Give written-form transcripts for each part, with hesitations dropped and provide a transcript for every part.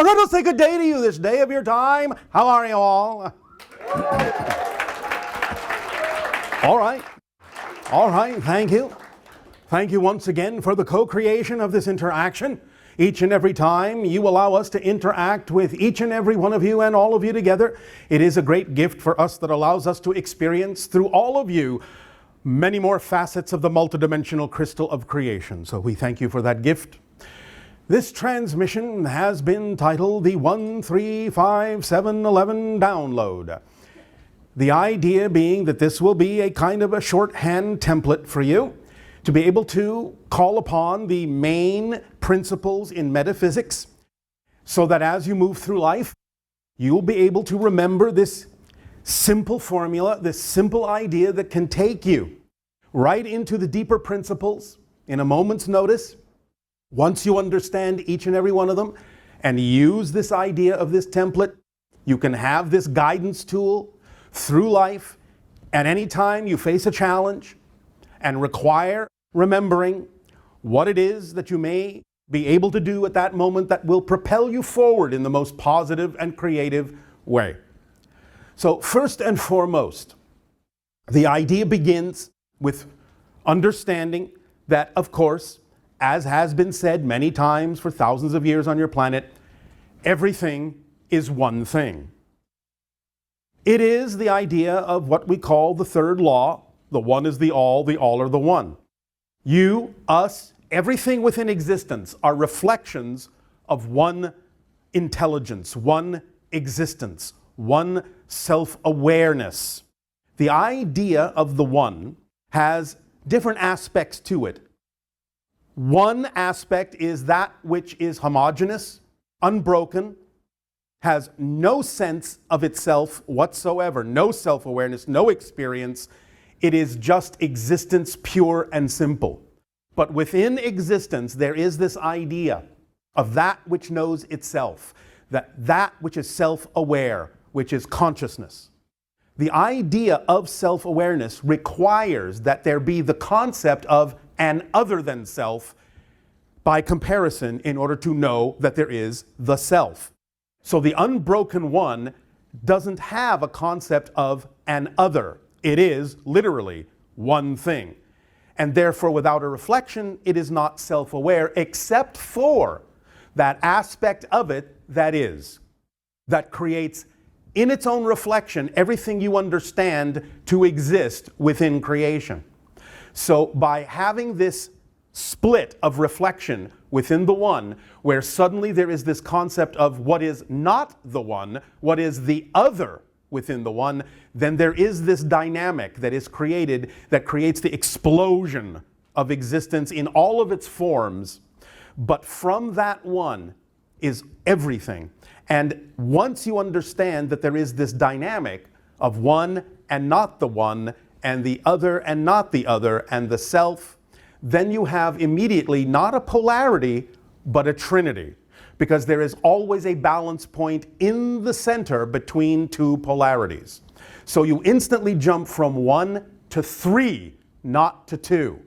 let us say good day to you this day of your time. How are you all? All right. All right, thank you. Thank you once again for the co-creation of this interaction. Each and every time you allow us to interact with each and every one of you and all of you together, it is a great gift for us that allows us to experience through all of you many more facets of the multidimensional crystal of creation. So we thank you for that gift. This transmission has been titled the 135711 Download. The idea being that this will be a kind of a shorthand template for you to be able to call upon the main principles in metaphysics so that as you move through life, you'll be able to remember this simple formula, this simple idea that can take you right into the deeper principles in a moment's notice. Once you understand each and every one of them and use this idea of this template, you can have this guidance tool through life at any time you face a challenge and require remembering what it is that you may be able to do at that moment that will propel you forward in the most positive and creative way. So first and foremost, the idea begins with understanding that, of course, as has been said many times for thousands of years on your planet, everything is one thing. It is the idea of what we call the third law. The one is the all are the one. You, us, everything within existence are reflections of one intelligence, one existence, one self-awareness. The idea of the one has different aspects to it. One aspect is that which is homogeneous, unbroken, has no sense of itself whatsoever, no self-awareness, no experience. It is just existence, pure and simple. But within existence, there is this idea of that which knows itself, that which is self-aware, which is consciousness. The idea of self-awareness requires that there be the concept of an other than self by comparison in order to know that there is the self. So the unbroken one doesn't have a concept of an other. It is literally one thing. And therefore, without a reflection, it is not self-aware except for that aspect of it that is, that creates in its own reflection everything you understand to exist within creation. So by having this split of reflection within the one, where suddenly there is this concept of what is not the one, what is the other within the one, then there is this dynamic that is created that creates the explosion of existence in all of its forms. But from that one is everything. And once you understand that there is this dynamic of one and not the one, and the other and not the other, and the self, then you have immediately not a polarity, but a trinity. Because there is always a balance point in the center between two polarities. So you instantly jump from 1 to 3, not to 2.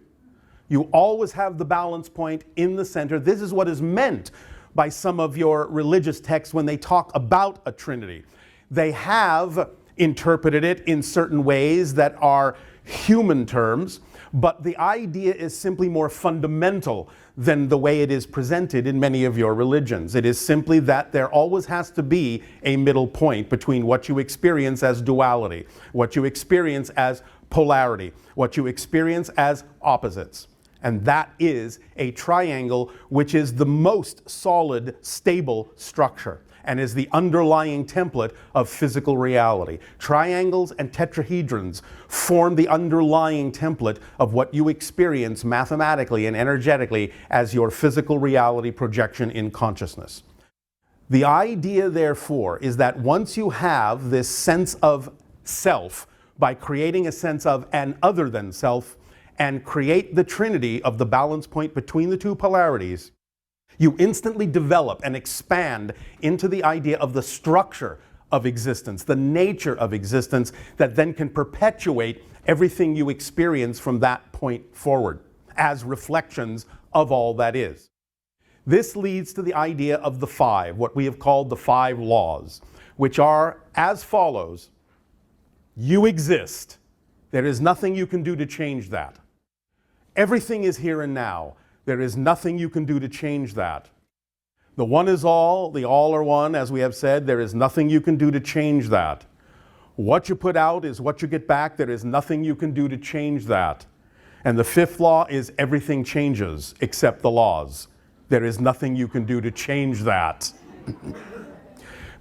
You always have the balance point in the center. This is what is meant by some of your religious texts when they talk about a trinity. They have interpreted it in certain ways that are human terms, but the idea is simply more fundamental than the way it is presented in many of your religions. It is simply that there always has to be a middle point between what you experience as duality, what you experience as polarity, what you experience as opposites. And that is a triangle, which is the most solid, stable structure and is the underlying template of physical reality. Triangles and tetrahedrons form the underlying template of what you experience mathematically and energetically as your physical reality projection in consciousness. The idea, therefore, is that once you have this sense of self, by creating a sense of an other than self, and create the trinity of the balance point between the two polarities, you instantly develop and expand into the idea of the structure of existence, the nature of existence that then can perpetuate everything you experience from that point forward as reflections of all that is. This leads to the idea of the five, what we have called the five laws, which are as follows. You exist. There is nothing you can do to change that. Everything is here and now. There is nothing you can do to change that. The one is all, the all are one, as we have said. There is nothing you can do to change that. What you put out is what you get back. There is nothing you can do to change that. And the fifth law is everything changes except the laws. There is nothing you can do to change that.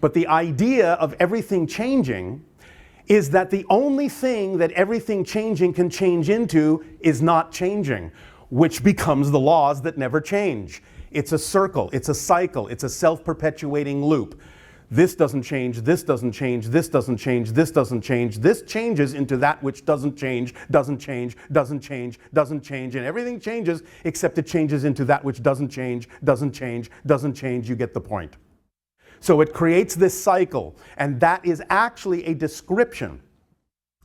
But the idea of everything changing is that the only thing that everything changing can change into is not changing, which becomes the laws that never change. It's a circle, it's a cycle, it's a self-perpetuating loop. This doesn't change, this doesn't change, this doesn't change, this doesn't change. This changes into that which doesn't change, doesn't change, doesn't change, doesn't change, and everything changes except it changes into that which doesn't change, doesn't change, doesn't change. You get the point. So it creates this cycle, and that is actually a description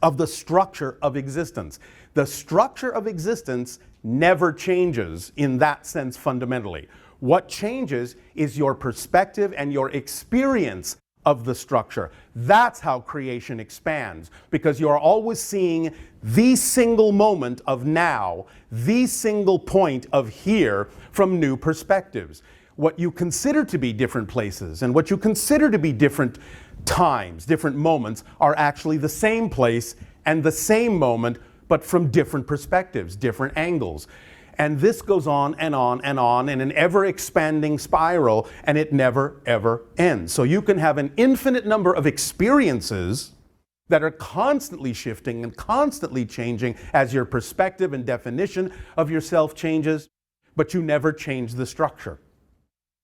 of the structure of existence. The structure of existence never changes in that sense fundamentally. What changes is your perspective and your experience of the structure. That's how creation expands, because you're always seeing the single moment of now, the single point of here from new perspectives. What you consider to be different places and what you consider to be different times, different moments, are actually the same place and the same moment, but from different perspectives, different angles. And this goes on and on and on in an ever-expanding spiral, and it never, ever ends. So you can have an infinite number of experiences that are constantly shifting and constantly changing as your perspective and definition of yourself changes, but you never change the structure.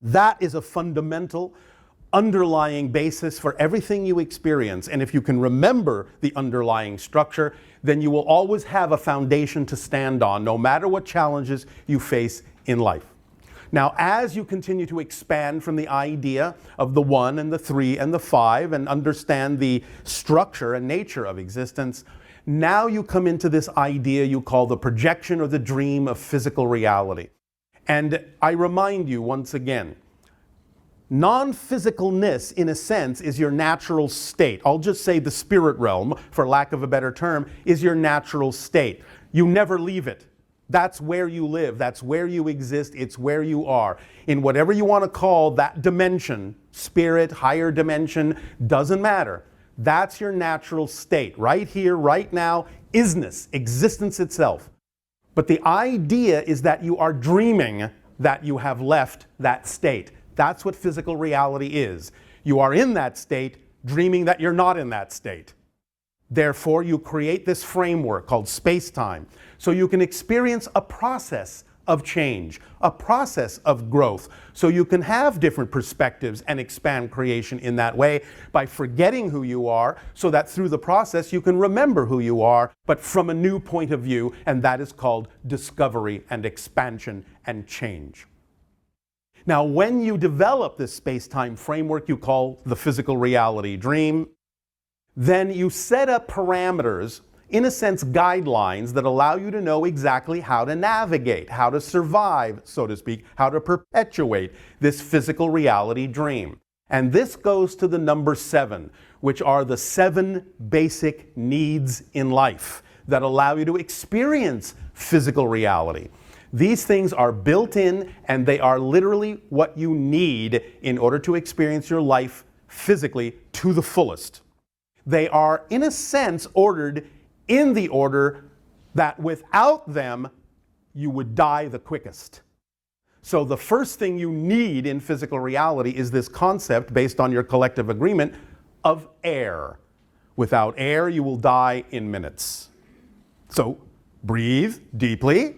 That is a fundamental underlying basis for everything you experience. And if you can remember the underlying structure, then you will always have a foundation to stand on, no matter what challenges you face in life. Now, as you continue to expand from the idea of the one and the three and the five and understand the structure and nature of existence, now you come into this idea you call the projection or the dream of physical reality. And I remind you once again, non-physicalness, in a sense, is your natural state. I'll just say the spirit realm, for lack of a better term, is your natural state. You never leave it. That's where you live. That's where you exist. It's where you are. In whatever you want to call that dimension, spirit, higher dimension, doesn't matter. That's your natural state. Right here, right now, isness, existence itself. But the idea is that you are dreaming that you have left that state. That's what physical reality is. You are in that state, dreaming that you're not in that state. Therefore, you create this framework called space-time, so you can experience a process of change, a process of growth, so you can have different perspectives and expand creation in that way by forgetting who you are, so that through the process you can remember who you are, but from a new point of view, and that is called discovery and expansion and change. Now, when you develop this space-time framework you call the physical reality dream, then you set up parameters, in a sense guidelines, that allow you to know exactly how to navigate, how to survive, so to speak, how to perpetuate this physical reality dream. And this goes to the number 7, which are the 7 basic needs in life that allow you to experience physical reality. These things are built in, and they are literally what you need in order to experience your life physically to the fullest. They are, in a sense, ordered in the order that without them, you would die the quickest. So the first thing you need in physical reality is this concept, based on your collective agreement, of air. Without air, you will die in minutes. So breathe deeply.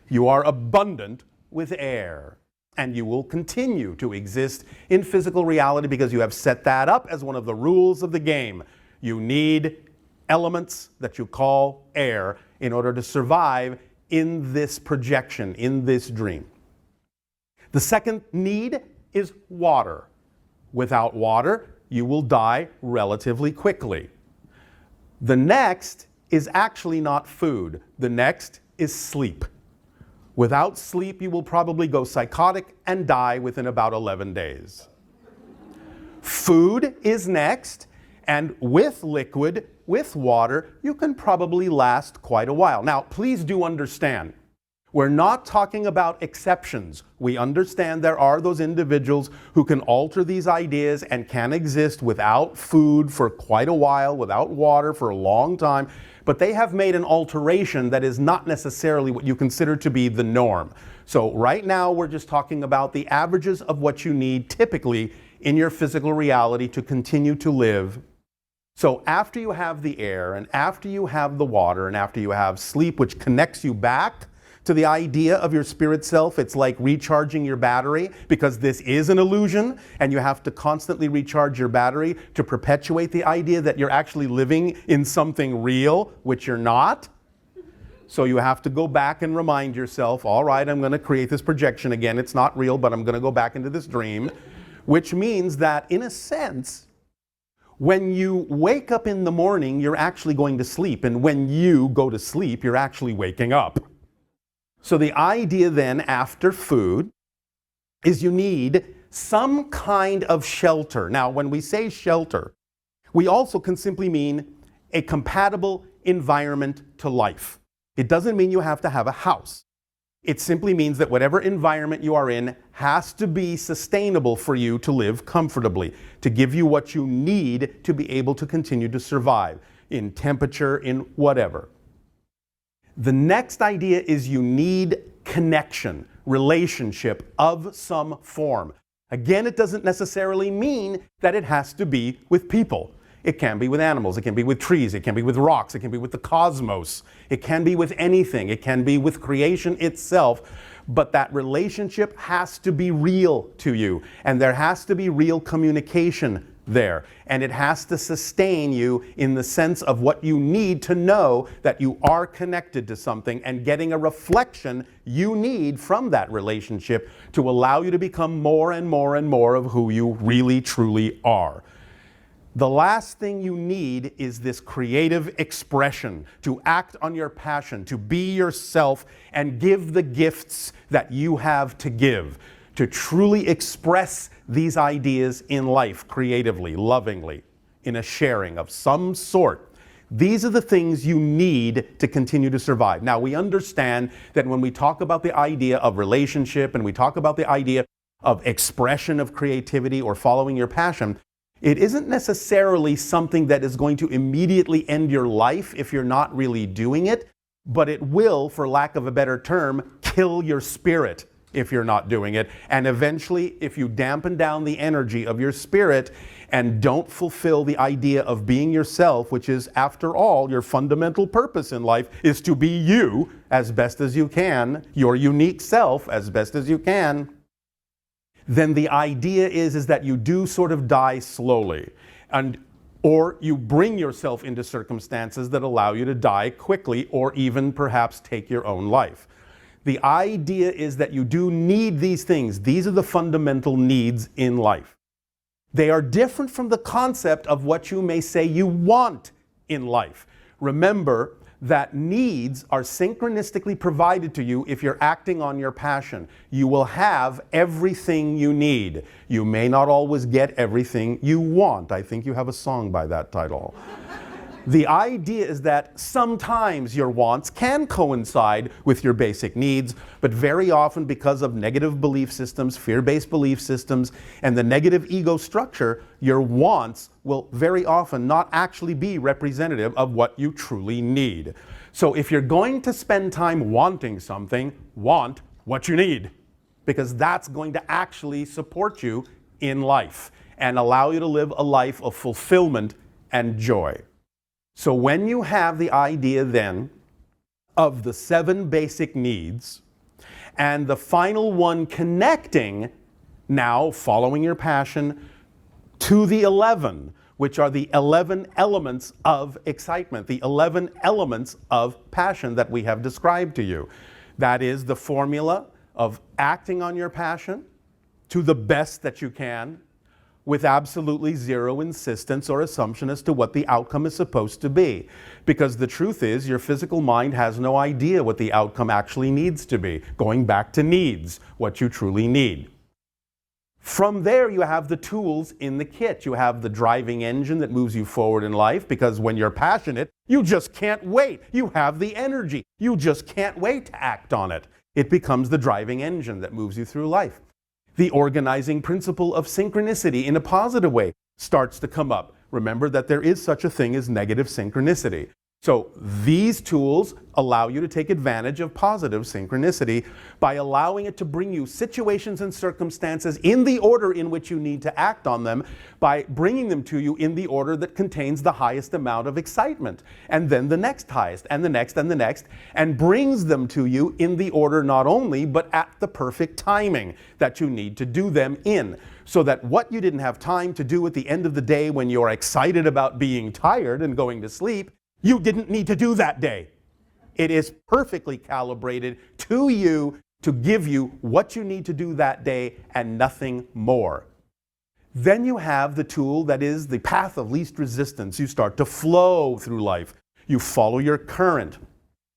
You are abundant with air, and you will continue to exist in physical reality because you have set that up as one of the rules of the game. You need elements that you call air in order to survive in this projection, in this dream. The second need is water. Without water, you will die relatively quickly. The next is actually not food. The next is sleep. Without sleep, you will probably go psychotic and die within about 11 days. Food is next, and with liquid, with water, you can probably last quite a while. Now, please do understand, we're not talking about exceptions. We understand there are those individuals who can alter these ideas and can exist without food for quite a while, without water for a long time, but they have made an alteration that is not necessarily what you consider to be the norm. So right now we're just talking about the averages of what you need typically in your physical reality to continue to live. So after you have the air, and after you have the water, and after you have sleep, which connects you back to the idea of your spirit self, it's like recharging your battery, because this is an illusion, and you have to constantly recharge your battery to perpetuate the idea that you're actually living in something real, which you're not. So you have to go back and remind yourself, all right, I'm going to create this projection again. It's not real, but I'm going to go back into this dream, which means that, in a sense, when you wake up in the morning, you're actually going to sleep, and when you go to sleep, you're actually waking up. So the idea then after food is you need some kind of shelter. Now, when we say shelter, we also can simply mean a compatible environment to life. It doesn't mean you have to have a house. It simply means that whatever environment you are in has to be sustainable for you to live comfortably, to give you what you need to be able to continue to survive in temperature, in whatever. The next idea is you need connection, relationship of some form. Again, it doesn't necessarily mean that it has to be with people. It can be with animals, it can be with trees, it can be with rocks, it can be with the cosmos, it can be with anything, it can be with creation itself, but that relationship has to be real to you, and there has to be real communication there, and it has to sustain you in the sense of what you need to know that you are connected to something, and getting a reflection you need from that relationship to allow you to become more and more and more of who you really truly are. The last thing you need is this creative expression, to act on your passion, to be yourself and give the gifts that you have to give, to truly express these ideas in life creatively, lovingly, in a sharing of some sort. These are the things you need to continue to survive. Now, we understand that when we talk about the idea of relationship and we talk about the idea of expression of creativity or following your passion, it isn't necessarily something that is going to immediately end your life if you're not really doing it, but it will, for lack of a better term, kill your spirit if you're not doing it. And eventually, if you dampen down the energy of your spirit and don't fulfill the idea of being yourself, which is, after all, your fundamental purpose in life is to be you as best as you can, your unique self as best as you can, then the idea is that you do sort of die slowly, or you bring yourself into circumstances that allow you to die quickly, or even perhaps take your own life. The idea is that you do need these things. These are the fundamental needs in life. They are different from the concept of what you may say you want in life. Remember that needs are synchronistically provided to you if you're acting on your passion. You will have everything you need. You may not always get everything you want. I think you have a song by that title. The idea is that sometimes your wants can coincide with your basic needs, but very often, because of negative belief systems, fear-based belief systems, and the negative ego structure, your wants will very often not actually be representative of what you truly need. So if you're going to spend time wanting something, want what you need, because that's going to actually support you in life and allow you to live a life of fulfillment and joy. So when you have the idea then of the 7 basic needs, and the final one connecting, now following your passion, to the 11, which are the 11 elements of excitement, the 11 elements of passion that we have described to you. That is the formula of acting on your passion to the best that you can, with absolutely zero insistence or assumption as to what the outcome is supposed to be. Because the truth is, your physical mind has no idea what the outcome actually needs to be. Going back to needs, what you truly need. From there, you have the tools in the kit. You have the driving engine that moves you forward in life, because when you're passionate, you just can't wait. You have the energy. You just can't wait to act on it. It becomes the driving engine that moves you through life. The organizing principle of synchronicity in a positive way starts to come up. Remember that there is such a thing as negative synchronicity. So these tools allow you to take advantage of positive synchronicity by allowing it to bring you situations and circumstances in the order in which you need to act on them, by bringing them to you in the order that contains the highest amount of excitement, and then the next highest, and the next, and the next, and brings them to you in the order not only, but at the perfect timing that you need to do them in. So that what you didn't have time to do at the end of the day when you're excited about being tired and going to sleep, you didn't need to do that day. It is perfectly calibrated to you to give you what you need to do that day and nothing more. Then you have the tool that is the path of least resistance. You start to flow through life. You follow your current.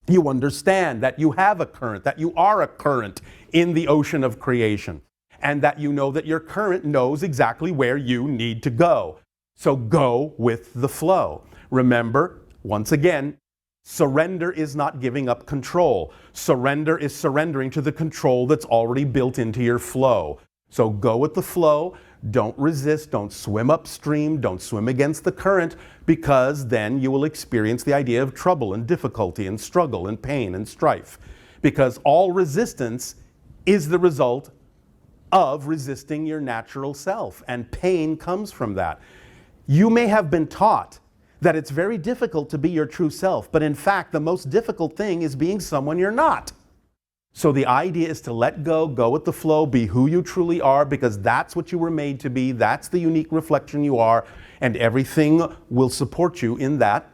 You understand that you have a current, that you are a current in the ocean of creation, and that you know that your current knows exactly where you need to go. So go with the flow. Remember, once again, surrender is not giving up control. Surrender is surrendering to the control that's already built into your flow. So go with the flow. Don't resist. Don't swim upstream. Don't swim against the current, because then you will experience the idea of trouble and difficulty and struggle and pain and strife. Because all resistance is the result of resisting your natural self, and pain comes from that. You may have been taught that it's very difficult to be your true self, but in fact, the most difficult thing is being someone you're not. So the idea is to let go, go with the flow, be who you truly are, because that's what you were made to be, that's the unique reflection you are, and everything will support you in that.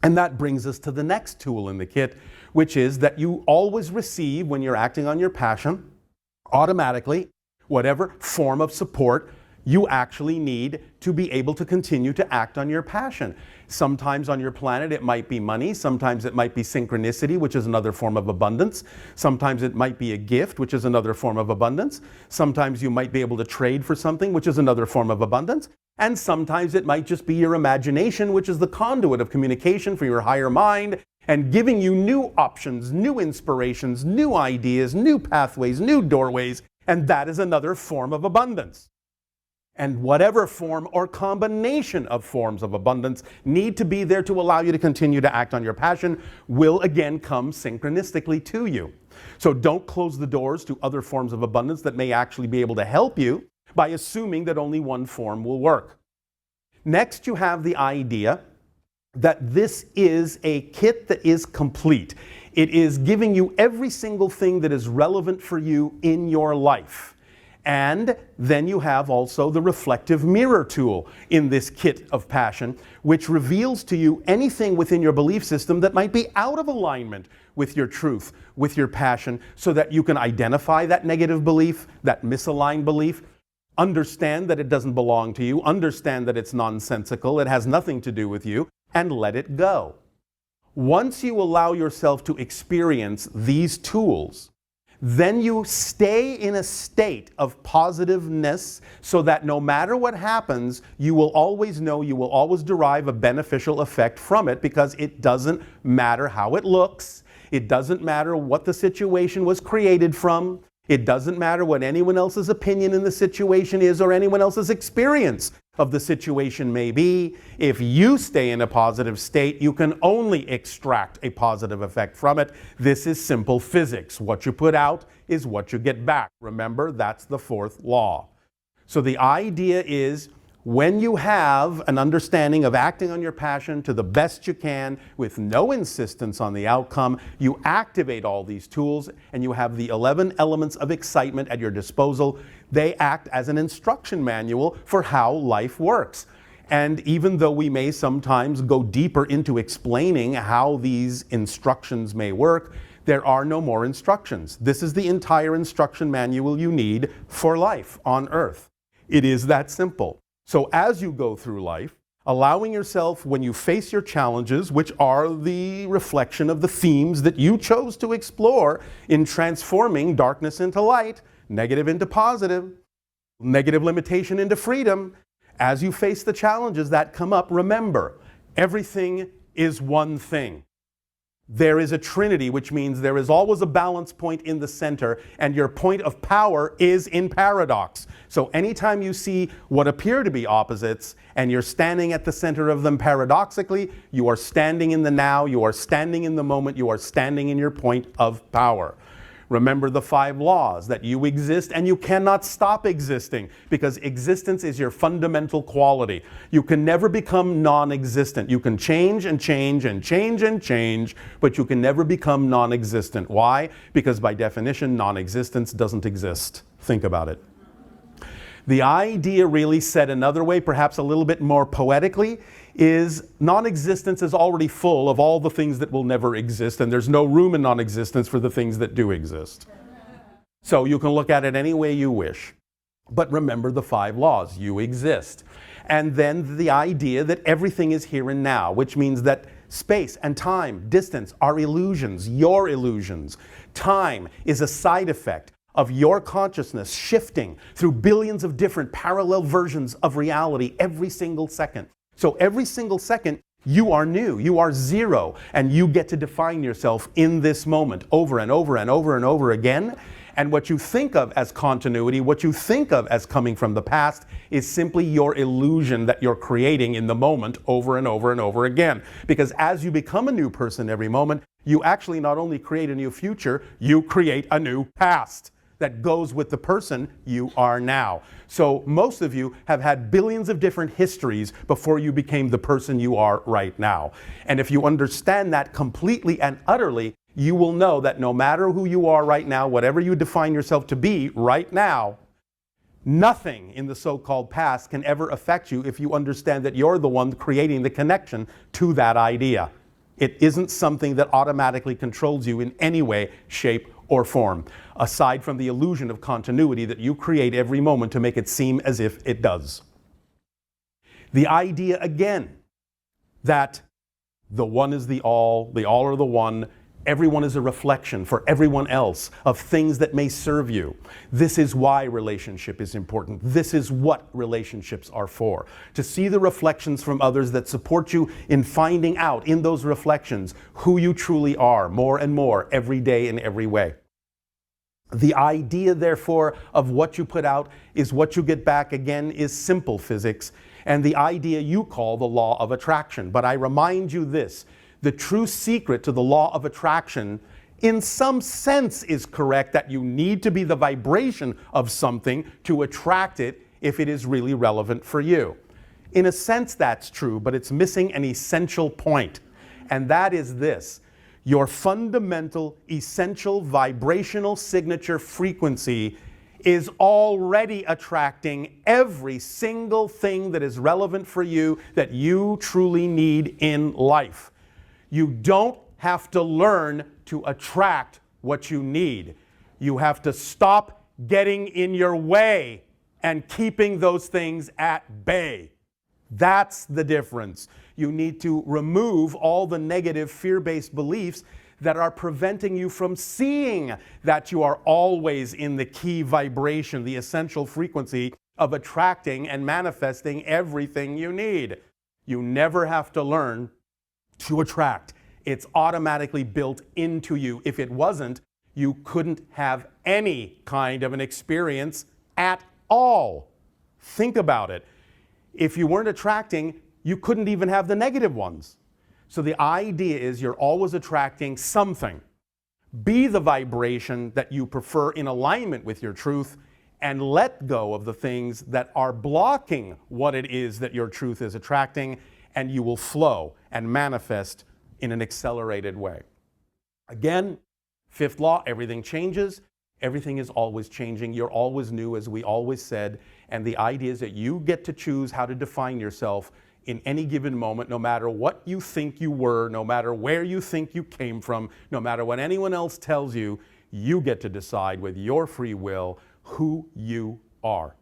And that brings us to the next tool in the kit, which is that you always receive, when you're acting on your passion, automatically, whatever form of support you actually need to be able to continue to act on your passion. Sometimes on your planet it might be money, sometimes it might be synchronicity, which is another form of abundance. Sometimes it might be a gift, which is another form of abundance. Sometimes you might be able to trade for something, which is another form of abundance. And sometimes it might just be your imagination, which is the conduit of communication for your higher mind, and giving you new options, new inspirations, new ideas, new pathways, new doorways, and that is another form of abundance. And whatever form or combination of forms of abundance need to be there to allow you to continue to act on your passion will again come synchronistically to you. So don't close the doors to other forms of abundance that may actually be able to help you by assuming that only one form will work. Next, you have the idea that this is a kit that is complete. It is giving you every single thing that is relevant for you in your life. And then you have also the reflective mirror tool in this kit of passion, which reveals to you anything within your belief system that might be out of alignment with your truth, with your passion, so that you can identify that negative belief, that misaligned belief, understand that it doesn't belong to you, understand that it's nonsensical, it has nothing to do with you, and let it go. Once you allow yourself to experience these tools, then you stay in a state of positiveness, so that no matter what happens, you will always know, you will always derive a beneficial effect from it, because it doesn't matter how it looks, it doesn't matter what the situation was created from, it doesn't matter what anyone else's opinion in the situation is or anyone else's experience of the situation may be. If you stay in a positive state, you can only extract a positive effect from it. This is simple physics. What you put out is what you get back. Remember, that's the fourth law. So the idea is, when you have an understanding of acting on your passion to the best you can with no insistence on the outcome, you activate all these tools and you have the 11 elements of excitement at your disposal. They act as an instruction manual for how life works. And even though we may sometimes go deeper into explaining how these instructions may work, there are no more instructions. This is the entire instruction manual you need for life on Earth. It is that simple. So as you go through life, allowing yourself, when you face your challenges, which are the reflection of the themes that you chose to explore in transforming darkness into light, negative into positive, negative limitation into freedom, as you face the challenges that come up, remember, everything is one thing. There is a trinity, which means there is always a balance point in the center, and your point of power is in paradox. So anytime you see what appear to be opposites, and you're standing at the center of them paradoxically, you are standing in the now, you are standing in the moment, you are standing in your point of power. Remember the 5 laws, that you exist and you cannot stop existing, because existence is your fundamental quality. You can never become non-existent. You can change and change and change and change, but you can never become non-existent. Why? Because by definition, non-existence doesn't exist. Think about it. The idea, really said another way, perhaps a little bit more poetically, is non-existence is already full of all the things that will never exist, and there's no room in non-existence for the things that do exist. So you can look at it any way you wish. But remember the 5 laws. You exist. And then the idea that everything is here and now, which means that space and time, distance, are illusions, your illusions. Time is a side effect of your consciousness shifting through billions of different parallel versions of reality every single second. So every single second, you are new, you are zero, and you get to define yourself in this moment over and over and over and over again. And what you think of as continuity, what you think of as coming from the past, is simply your illusion that you're creating in the moment over and over and over again. Because as you become a new person every moment, you actually not only create a new future, you create a new past that goes with the person you are now. So most of you have had billions of different histories before you became the person you are right now. And if you understand that completely and utterly, you will know that no matter who you are right now, whatever you define yourself to be right now, nothing in the so-called past can ever affect you if you understand that you're the one creating the connection to that idea. It isn't something that automatically controls you in any way, shape, or form, aside from the illusion of continuity that you create every moment to make it seem as if it does. The idea, again, that the one is the all are the one, everyone is a reflection for everyone else of things that may serve you. This is why relationship is important. This is what relationships are for. To see the reflections from others that support you in finding out in those reflections who you truly are more and more every day in every way. The idea, therefore, of what you put out is what you get back again is simple physics, and the idea you call the law of attraction. But I remind you this, the true secret to the law of attraction in some sense is correct, that you need to be the vibration of something to attract it if it is really relevant for you. In a sense that's true, but it's missing an essential point, and that is this. Your fundamental, essential vibrational signature frequency is already attracting every single thing that is relevant for you that you truly need in life. You don't have to learn to attract what you need. You have to stop getting in your way and keeping those things at bay. That's the difference. You need to remove all the negative fear-based beliefs that are preventing you from seeing that you are always in the key vibration, the essential frequency of attracting and manifesting everything you need. You never have to learn to attract. It's automatically built into you. If it wasn't, you couldn't have any kind of an experience at all. Think about it. If you weren't attracting, you couldn't even have the negative ones. So the idea is you're always attracting something. Be the vibration that you prefer in alignment with your truth, and let go of the things that are blocking what it is that your truth is attracting, and you will flow and manifest in an accelerated way. Again, fifth law, everything changes. Everything is always changing. You're always new, as we always said. And the idea is that you get to choose how to define yourself in any given moment, no matter what you think you were, no matter where you think you came from, no matter what anyone else tells you, you get to decide with your free will who you are.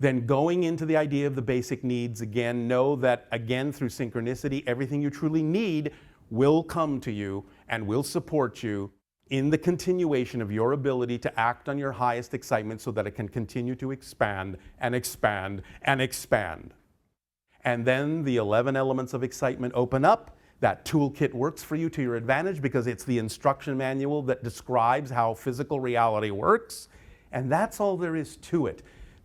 then going into the idea of the basic needs again, know that again through synchronicity, everything you truly need will come to you and will support you in the continuation of your ability to act on your highest excitement so that it can continue to expand and expand and expand. And then the 11 elements of excitement open up. That toolkit works for you to your advantage because it's the instruction manual that describes how physical reality works. And that's all there is to it.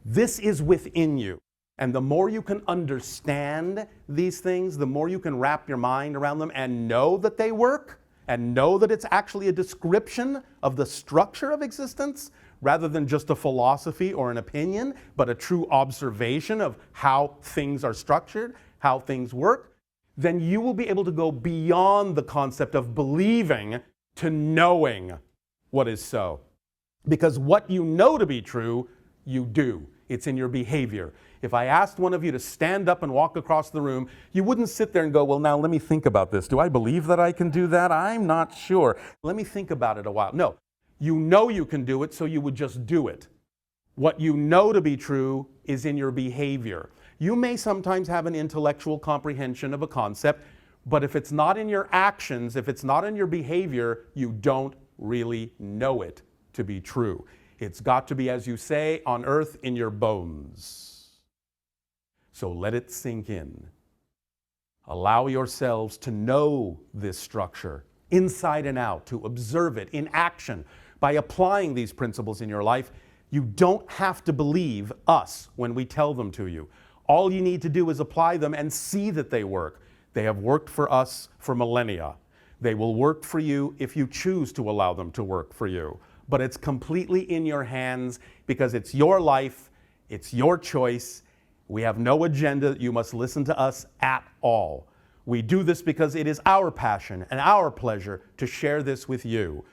This is within you. And the more you can understand these things, the more you can wrap your mind around them and know that they work, and know that it's actually a description of the structure of existence rather than just a philosophy or an opinion, but a true observation of how things are structured, how things work, then you will be able to go beyond the concept of believing to knowing what is so. Because what you know to be true, you do. It's in your behavior. If I asked one of you to stand up and walk across the room, you wouldn't sit there and go, well, now let me think about this. Do I believe that I can do that? I'm not sure. Let me think about it a while. No, you know you can do it, so you would just do it. What you know to be true is in your behavior. You may sometimes have an intellectual comprehension of a concept, but if it's not in your actions, if it's not in your behavior, you don't really know it to be true. It's got to be, as you say, on earth in your bones. So let it sink in. Allow yourselves to know this structure inside and out, to observe it in action. By applying these principles in your life, you don't have to believe us when we tell them to you. All you need to do is apply them and see that they work. They have worked for us for millennia. They will work for you if you choose to allow them to work for you. But it's completely in your hands because it's your life, it's your choice. We have no agenda that you must listen to us at all. We do this because it is our passion and our pleasure to share this with you.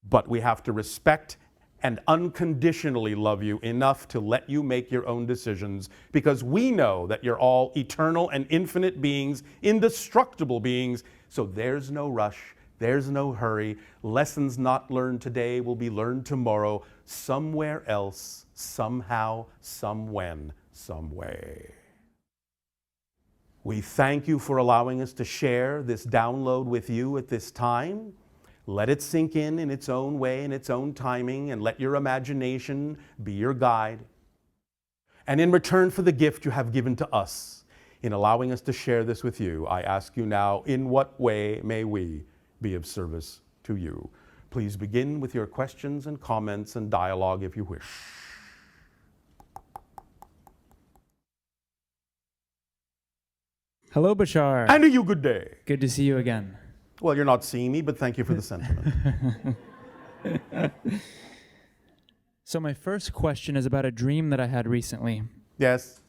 But we have to respect and unconditionally love you enough to let you make your own decisions because we know that you're all eternal and infinite beings, indestructible beings. So there's no rush, there's no hurry. Lessons not learned today will be learned tomorrow, somewhere else, somehow, somewhen, some way. We thank you for allowing us to share this download with you at this time. Let it sink in its own way, in its own timing, and let your imagination be your guide. And in return for the gift you have given to us, in allowing us to share this with you, I ask you now, in what way may we be of service to you? Please begin with your questions and comments and dialogue if you wish. Hello, Bashar. And a you good day. Good to see you again. Well, you're not seeing me, but thank you for the sentiment. So my first question is about a dream that I had recently. Yes.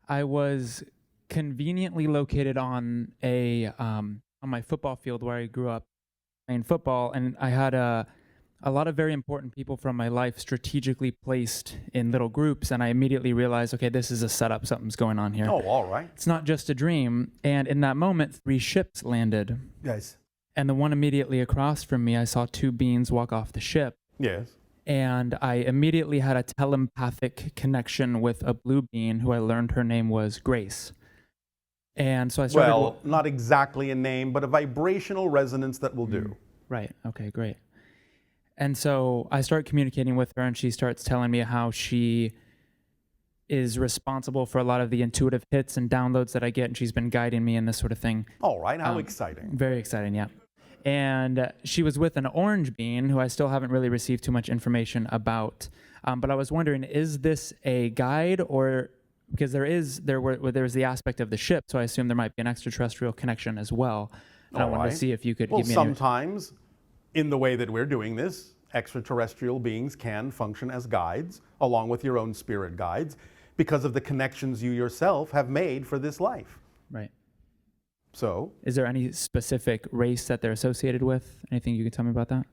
I was conveniently located on on my football field where I grew up playing football, and I had a lot of very important people from my life strategically placed in little groups, and I immediately realized, okay, this is a setup, something's going on here. Oh, all right. It's not just a dream, and in that moment, 3 ships landed. Yes. And the one immediately across from me, I saw 2 beings walk off the ship. Yes. And I immediately had a telepathic connection with a blue being who I learned her name was Grace. And so I started... Well, not exactly a name, but a vibrational resonance that will do. Right. Okay, great. And so I start communicating with her, and she starts telling me how she is responsible for a lot of the intuitive hits and downloads that I get, and she's been guiding me in this sort of thing. All right. How exciting. Very exciting, yeah. And she was with an orange being who I still haven't really received too much information about. But I was wondering, is this a guide, or because there was the aspect of the ship, so I assume there might be an extraterrestrial connection as well. And I wanted to see if you could give me sometimes in the way that we're doing this, extraterrestrial beings can function as guides along with your own spirit guides because of the connections you yourself have made for this life. Right. So, is there any specific race that they're associated with? Anything you can tell me about that?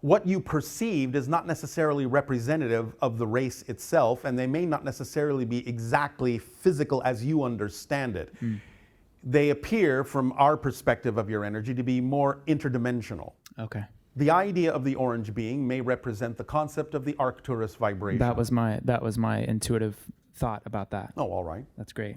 What you perceived is not necessarily representative of the race itself, and they may not necessarily be exactly physical as you understand it. They appear, from our perspective of your energy, to be more interdimensional. Okay. The idea of the orange being may represent the concept of the Arcturus vibration. That was my intuitive thought about that. Oh, all right. That's great.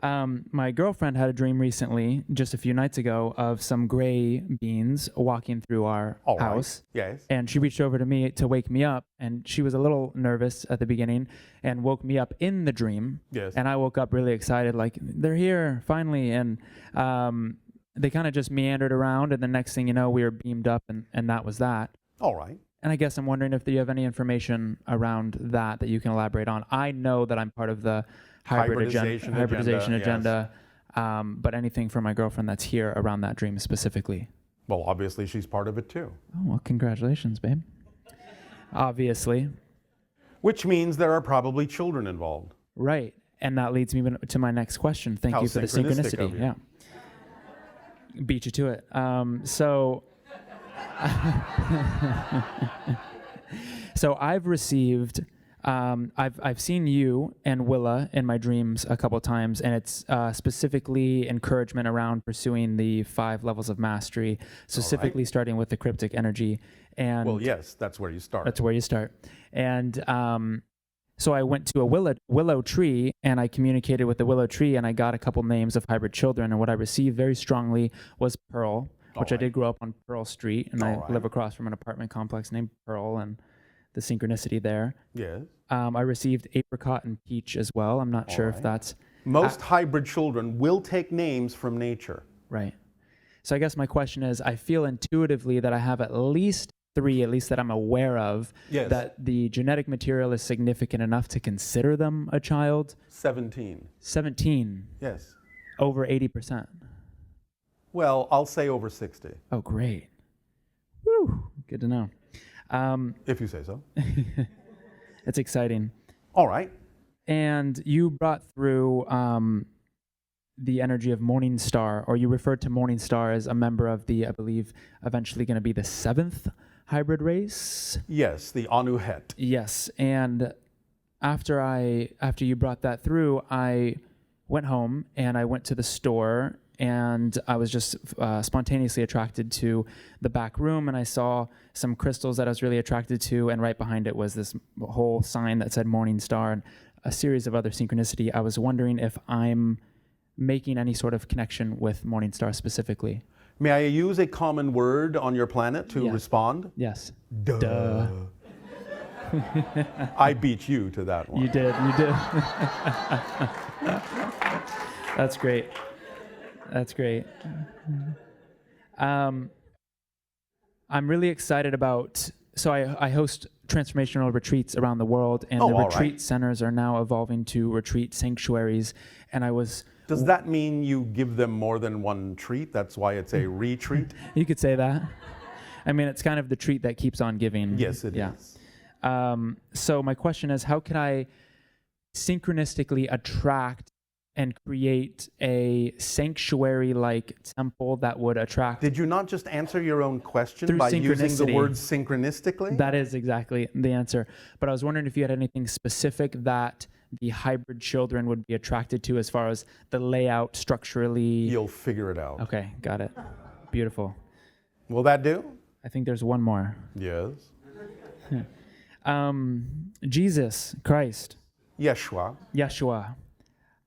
My girlfriend had a dream recently, just a few nights ago, of some gray beings walking through our All right. house. Yes. And she reached over to me to wake me up, and she was a little nervous at the beginning and woke me up in the dream. Yes. And I woke up really excited, like, they're here, finally. And they kind of just meandered around, and the next thing you know, we were beamed up, and that was that. All right. And I guess I'm wondering if you have any information around that you can elaborate on. I know that I'm part of the hybridization agenda, but anything from my girlfriend that's here around that dream specifically. Well, obviously she's part of it too. Oh, well, congratulations, babe. Obviously. Which means there are probably children involved. Right. And that leads me to my next question. Thank you for the synchronistic of synchronicity. you. Yeah. Beat you to it. So I've received, I've seen you and Willa in my dreams a couple times, and it's specifically encouragement around pursuing the 5 levels of mastery, specifically starting with the cryptic energy. And well, yes, that's where you start. That's where you start. And so I went to a willow tree, and I communicated with the willow tree, and I got a couple names of hybrid children, and what I received very strongly was Pearl, which I did grow up on Pearl Street, and I live across from an apartment complex named Pearl, and the synchronicity there. Yes. I received Apricot and Peach as well. I'm not sure if that's... Most hybrid children will take names from nature. Right. So I guess my question is, I feel intuitively that I have at least 3, at least that I'm aware of, that the genetic material is significant enough to consider them a child. 17. 17. Yes. Over 80%. Well, I'll say over 60. Oh, great. Woo. Good to know. If you say so. It's exciting. All right. And you brought through the energy of Morning Star, or you referred to Morning Star as a member of the, I believe, eventually going to be the 7th hybrid race. Yes, the Anuhet. Yes, and after you brought that through, I went home and I went to the store, and I was just spontaneously attracted to the back room, and I saw some crystals that I was really attracted to, and right behind it was this whole sign that said Morning Star and a series of other synchronicity. I was wondering if I'm making any sort of connection with Morning Star specifically. May I use a common word on your planet to respond? Yes. Duh. I beat you to that one. You did. That's great. That's great. I'm really excited about, so I host transformational retreats around the world, and the retreat centers are now evolving to retreat sanctuaries, and I was... Does that mean you give them more than one treat? That's why it's a retreat? You could say that. I mean, it's kind of the treat that keeps on giving. Yes, it is. So my question is, how can I synchronistically attract and create a sanctuary-like temple that would attract... Did you not just answer your own question by using the word synchronistically? That is exactly the answer. But I was wondering if you had anything specific that the hybrid children would be attracted to as far as the layout structurally. You'll figure it out. Okay, got it. Beautiful. Will that do? I think there's one more. Yes. Jesus Christ. Yeshua.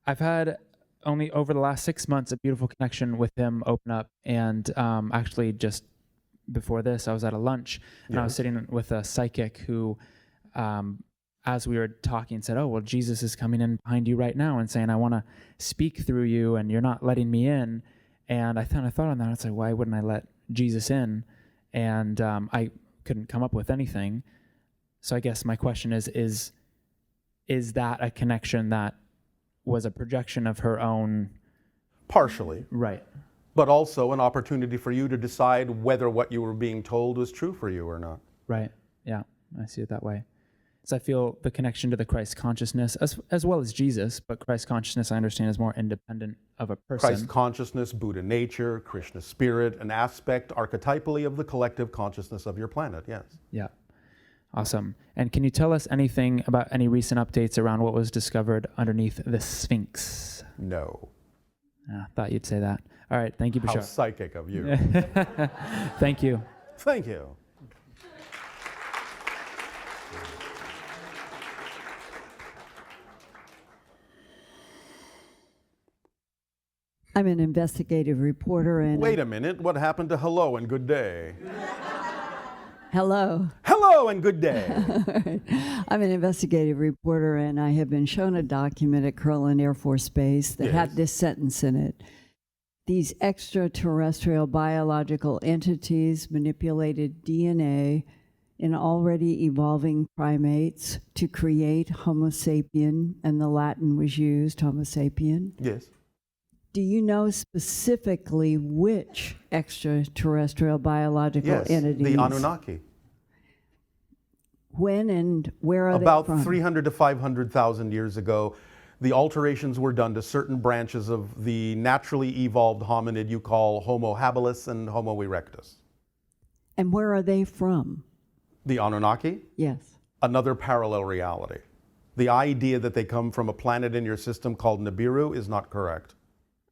I've had only over the last 6 months a beautiful connection with him open up, and actually just before this I was at a lunch and I was sitting with a psychic who as we were talking said, oh, well, Jesus is coming in behind you right now and saying, I want to speak through you and you're not letting me in. And I thought on that. I was like, why wouldn't I let Jesus in? And I couldn't come up with anything. So I guess my question is that a connection that was a projection of her own? Partially. Right. But also an opportunity for you to decide whether what you were being told was true for you or not. Right. Yeah, I see it that way. So I feel the connection to the Christ consciousness, as well as Jesus, but Christ consciousness I understand is more independent of a person. Christ consciousness, Buddha nature, Krishna spirit, an aspect archetypally of the collective consciousness of your planet, yes. Yeah. Awesome. And can you tell us anything about any recent updates around what was discovered underneath the Sphinx? No. I thought you'd say that. All right. Thank you, Bashar. How psychic of you. Thank you. Thank you. I'm an investigative reporter and Wait a minute, what happened to hello and good day? hello. Hello and good day. I'm an investigative reporter and I have been shown a document at Curlin Air Force Base that had Yes. this sentence in it. These extraterrestrial biological entities manipulated DNA in already evolving primates to create Homo sapien, and the Latin was used, Homo sapien. Yes. Do you know specifically which extraterrestrial biological Yes, entities? the Anunnaki. When and where are About they from? 300 to 500,000 years ago, the alterations were done to certain branches of the naturally evolved hominid you call Homo habilis and Homo erectus. And where are they from? The Anunnaki, Yes. another parallel reality. The idea that they come from a planet in your system called Nibiru is not correct.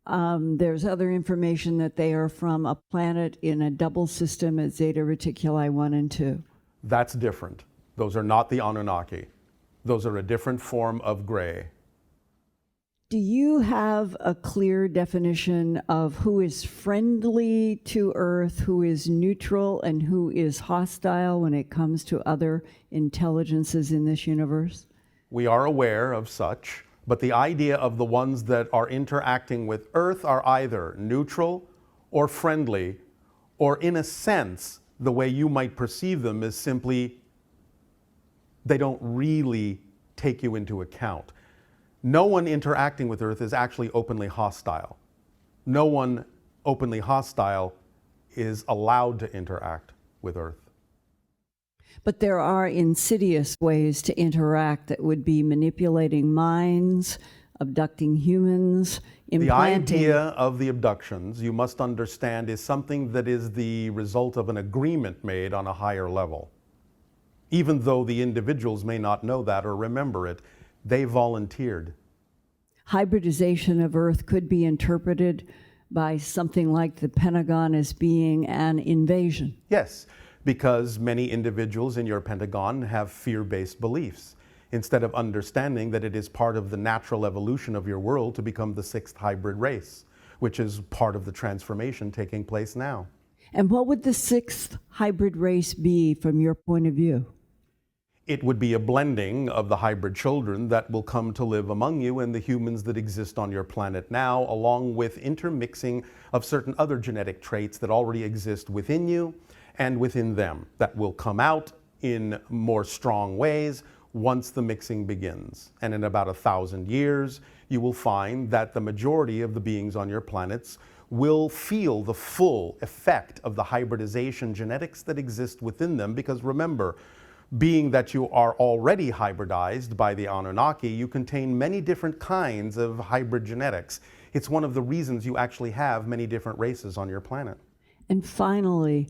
There's other information that they are from a planet in a double system at Zeta Reticuli 1 and 2. That's different. Those are not the Anunnaki. Those are a different form of gray. Do you have a clear definition of who is friendly to Earth, who is neutral, and who is hostile when it comes to other intelligences in this universe? We are aware of such, but the idea of the ones that are interacting with Earth are either neutral or friendly, or in a sense, the way you might perceive them is simply they don't really take you into account. No one interacting with Earth is actually openly hostile. No one openly hostile is allowed to interact with Earth. But there are insidious ways to interact that would be manipulating minds, abducting humans, The implanting. idea of the abductions, you must understand, is something that is the result of an agreement made on a higher level. Even though the individuals may not know that or remember it, they volunteered. Hybridization of Earth could be interpreted by something like the Pentagon as being an invasion. Yes, because many individuals in your Pentagon have fear-based beliefs, instead of understanding that it is part of the natural evolution of your world to become the sixth hybrid race, which is part of the transformation taking place now. And what would the sixth hybrid race be from your point of view? It would be a blending of the hybrid children that will come to live among you and the humans that exist on your planet now, along with intermixing of certain other genetic traits that already exist within you and within them that will come out in more strong ways once the mixing begins. And in about 1,000 years, you will find that the majority of the beings on your planets will feel the full effect of the hybridization genetics that exist within them, because remember, being that you are already hybridized by the Anunnaki, you contain many different kinds of hybrid genetics. It's one of the reasons you actually have many different races on your planet. And finally,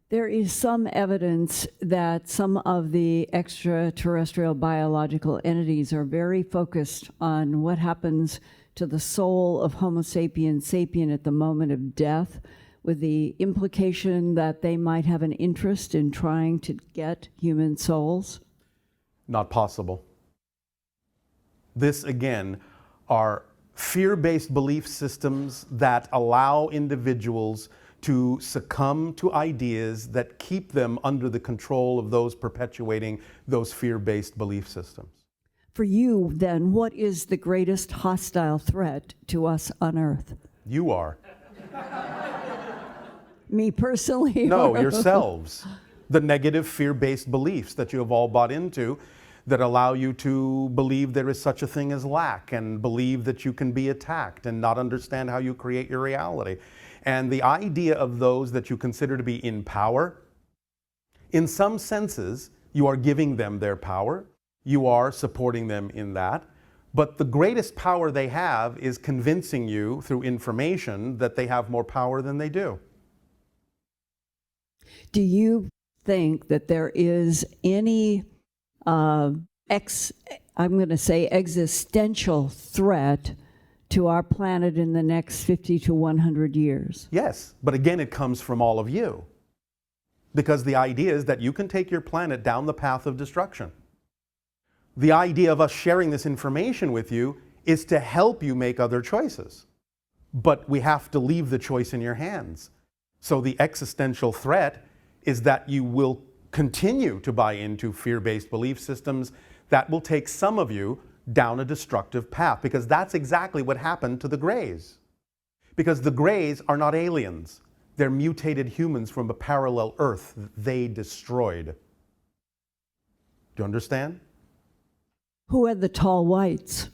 there is some evidence that some of the extraterrestrial biological entities are very focused on what happens to the soul of Homo sapiens sapien at the moment of death, with the implication that they might have an interest in trying to get human souls? Not possible. This, again, are fear-based belief systems that allow individuals to succumb to ideas that keep them under the control of those perpetuating those fear-based belief systems. For you, then, what is the greatest hostile threat to us on Earth? You are. Me personally? No, yourselves. The negative fear-based beliefs that you have all bought into that allow you to believe there is such a thing as lack, and believe that you can be attacked and not understand how you create your reality. And the idea of those that you consider to be in power, in some senses, you are giving them their power. You are supporting them in that. But the greatest power they have is convincing you through information that they have more power than they do. Do you think that there is any, I'm going to say, existential threat to our planet in the next 50 to 100 years? Yes, but again, it comes from all of you. Because the idea is that you can take your planet down the path of destruction. The idea of us sharing this information with you is to help you make other choices. but we have to leave the choice in your hands. So the existential threat is that you will continue to buy into fear-based belief systems that will take some of you down a destructive path, because that's exactly what happened to the Greys. Because the Greys are not aliens. They're mutated humans from a parallel Earth that they destroyed. Do you understand? Who are the tall whites?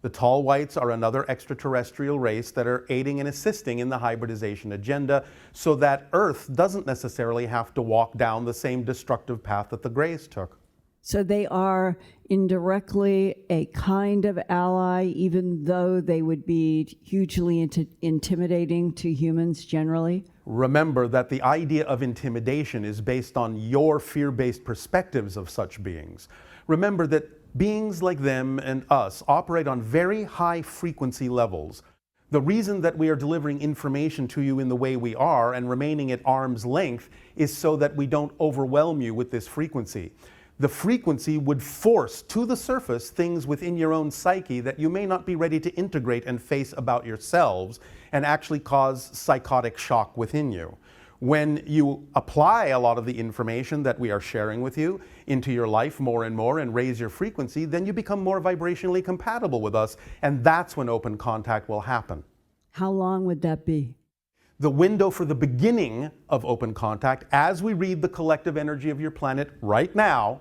The tall whites are another extraterrestrial race that are aiding and assisting in the hybridization agenda so that Earth doesn't necessarily have to walk down the same destructive path that the Greys took. So they are indirectly a kind of ally, even though they would be hugely intimidating to humans generally? Remember that the idea of intimidation is based on your fear-based perspectives of such beings. Remember that beings like them and us operate on very high frequency levels. The reason that we are delivering information to you in the way we are and remaining at arm's length is so that we don't overwhelm you with this frequency. The frequency would force to the surface things within your own psyche that you may not be ready to integrate and face about yourselves, and actually cause psychotic shock within you. When you apply a lot of the information that we are sharing with you into your life more and more and raise your frequency, then you become more vibrationally compatible with us, and that's when open contact will happen. How long would that be? The window for the beginning of open contact, as we read the collective energy of your planet right now,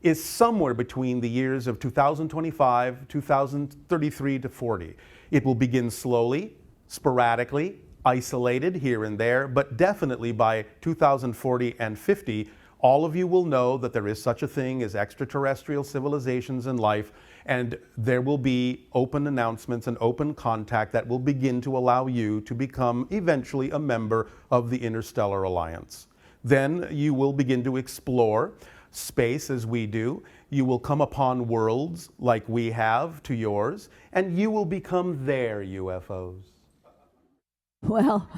is somewhere between the years of 2025, 2033 to 40. It will begin slowly, sporadically, isolated here and there, but definitely by 2040 and 50, all of you will know that there is such a thing as extraterrestrial civilizations and life, and there will be open announcements and open contact that will begin to allow you to become eventually a member of the Interstellar Alliance. Then you will begin to explore space as we do. You will come upon worlds like we have to yours, and you will become their UFOs. Well,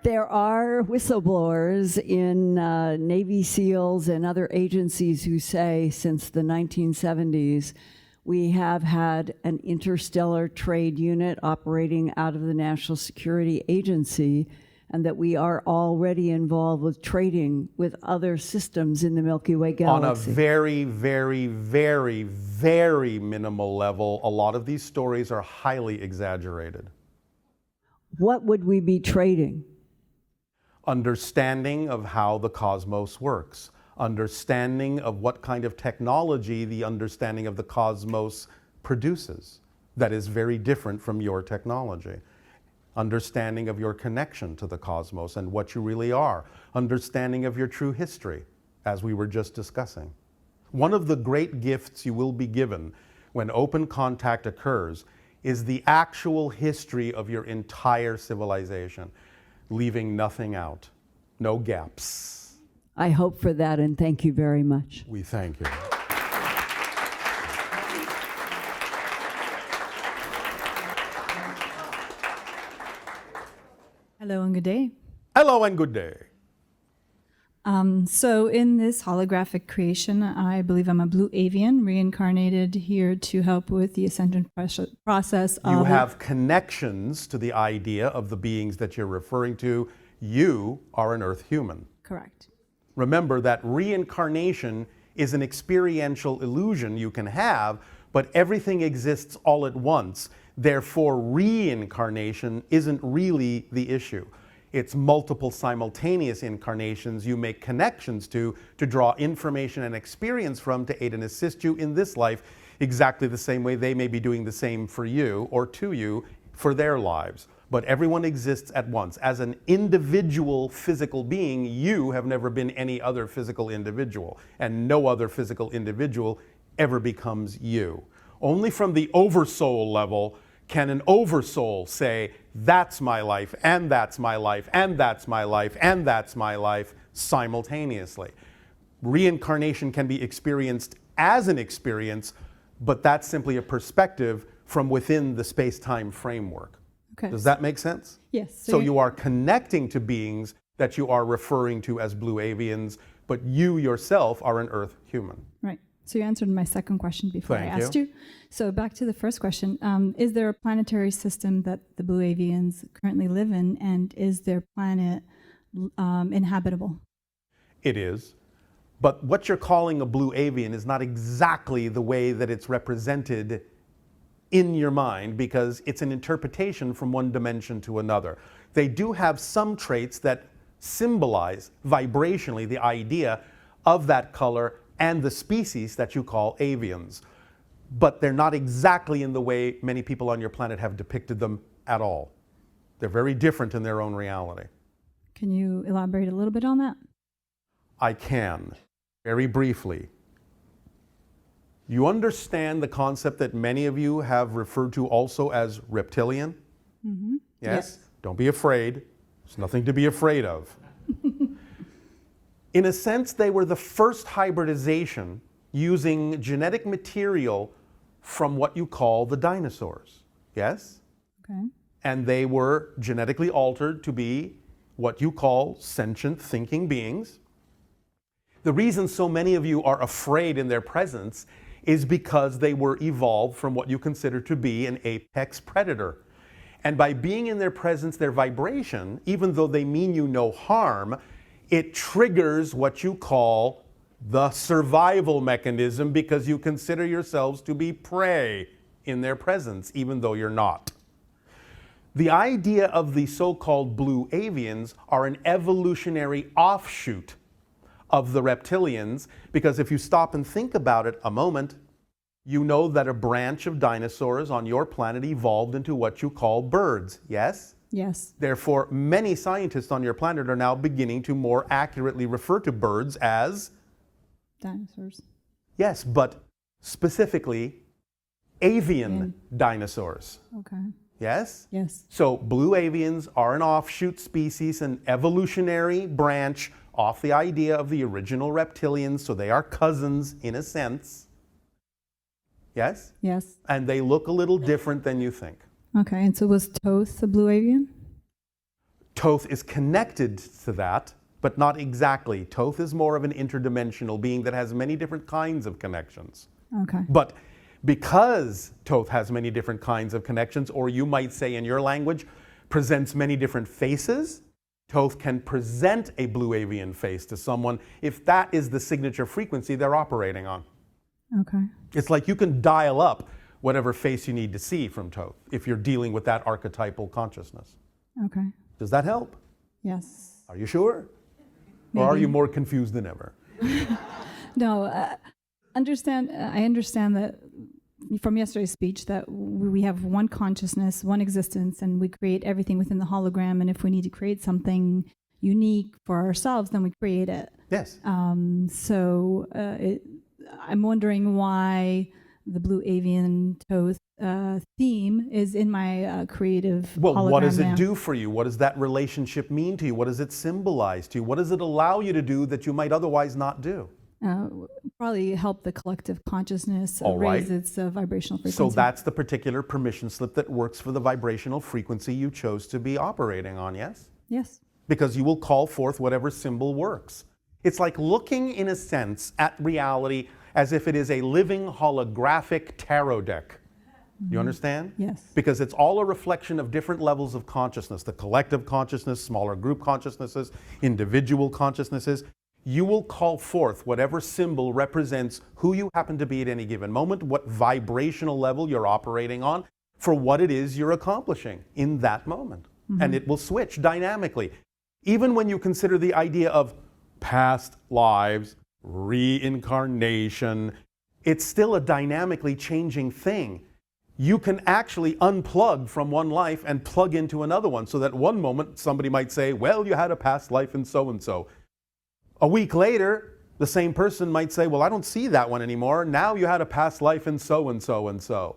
there are whistleblowers in Navy SEALs and other agencies who say since the 1970s, we have had an interstellar trade unit operating out of the National Security Agency, and that we are already involved with trading with other systems in the Milky Way galaxy. On a very, very, very, very minimal level, a lot of these stories are highly exaggerated. What would we be trading? Understanding of how the cosmos works, understanding of what kind of technology the understanding of the cosmos produces that is very different from your technology. Understanding of your connection to the cosmos and what you really are. Understanding of your true history, as we were just discussing. One of the great gifts you will be given when open contact occurs is the actual history of your entire civilization, leaving nothing out, no gaps. I hope for that, and thank you very much. We thank you. Hello and good day. Hello and good day. So in this holographic creation, I believe I'm a blue avian reincarnated here to help with the ascension process of... You have connections to the idea of the beings that you're referring to. You are an Earth human. Correct. Remember that reincarnation is an experiential illusion you can have, but everything exists all at once. Therefore, reincarnation isn't really the issue. It's multiple simultaneous incarnations you make connections to draw information and experience from to aid and assist you in this life, exactly the same way they may be doing the same for you or to you for their lives. But everyone exists at once. As an individual physical being, you have never been any other physical individual, and no other physical individual ever becomes you. Only from the oversoul level can an oversoul say, that's my life, and that's my life, and that's my life, and that's my life, simultaneously. Reincarnation can be experienced as an experience, but that's simply a perspective from within the space-time framework. Okay. Does that make sense? Yes. So you are connecting to beings that you are referring to as blue avians, but you yourself are an Earth human. Right. So you answered my second question before Thank I asked you. So back to the first question. Is there a planetary system that the blue avians currently live in, and is their planet inhabitable? It is. But what you're calling a blue avian is not exactly the way that it's represented in your mind, because it's an interpretation from one dimension to another. They do have some traits that symbolize vibrationally the idea of that color and the species that you call avians. But they're not exactly in the way many people on your planet have depicted them at all. They're very different in their own reality. Can you elaborate a little bit on that? I can, very briefly. You understand the concept that many of you have referred to also as reptilian? Mm-hmm. Yes? Don't be afraid. There's nothing to be afraid of. In a sense, they were the first hybridization using genetic material from what you call the dinosaurs. Yes? Okay. And they were genetically altered to be what you call sentient thinking beings. The reason so many of you are afraid in their presence is because they were evolved from what you consider to be an apex predator. And by being in their presence, their vibration, even though they mean you no harm, it triggers what you call the survival mechanism, because you consider yourselves to be prey in their presence, even though you're not. The idea of the so-called blue avians are an evolutionary offshoot of the reptilians, because if you stop and think about it a moment, you know that a branch of dinosaurs on your planet evolved into what you call birds, yes? Yes. Therefore, many scientists on your planet are now beginning to more accurately refer to birds as... Dinosaurs. Yes, but specifically avian dinosaurs. Okay. Yes? Yes. So blue avians are an offshoot species, an evolutionary branch off the idea of the original reptilians, so they are cousins in a sense. Yes? Yes. And they look a little different than you think. Okay, and so was Toth a blue avian? Toth is connected to that, but not exactly. Toth is more of an interdimensional being that has many different kinds of connections. Okay. But because Toth has many different kinds of connections, or you might say in your language, presents many different faces, Toth can present a blue avian face to someone if that is the signature frequency they're operating on. Okay. It's like you can dial up whatever face you need to see from Toth if you're dealing with that archetypal consciousness. Okay. Does that help? Yes. Are you sure? Maybe. Or are you more confused than ever? No, I understand that from yesterday's speech that we have one consciousness, one existence, and we create everything within the hologram. And if we need to create something unique for ourselves, then we create it. Yes. I'm wondering why the blue avian Toth theme is in my creative hologram. Well, what does it now. do for you? What does that relationship mean to you? What does it symbolize to you? What does it allow you to do that you might otherwise not do? Probably help the collective consciousness All right. raise its vibrational frequency. So that's the particular permission slip that works for the vibrational frequency you chose to be operating on, yes? Yes. Because you will call forth whatever symbol works. It's like looking, in a sense, at reality as if it is a living holographic tarot deck. You understand? Yes. Because it's all a reflection of different levels of consciousness, the collective consciousness, smaller group consciousnesses, individual consciousnesses. You will call forth whatever symbol represents who you happen to be at any given moment, what vibrational level you're operating on, for what it is you're accomplishing in that moment. Mm-hmm. And it will switch dynamically. Even when you consider the idea of past lives, reincarnation, it's still a dynamically changing thing. You can actually unplug from one life and plug into another one, so that one moment somebody might say, well, you had a past life in so-and-so. A week later, the same person might say, well, I don't see that one anymore. Now you had a past life in so-and-so and so.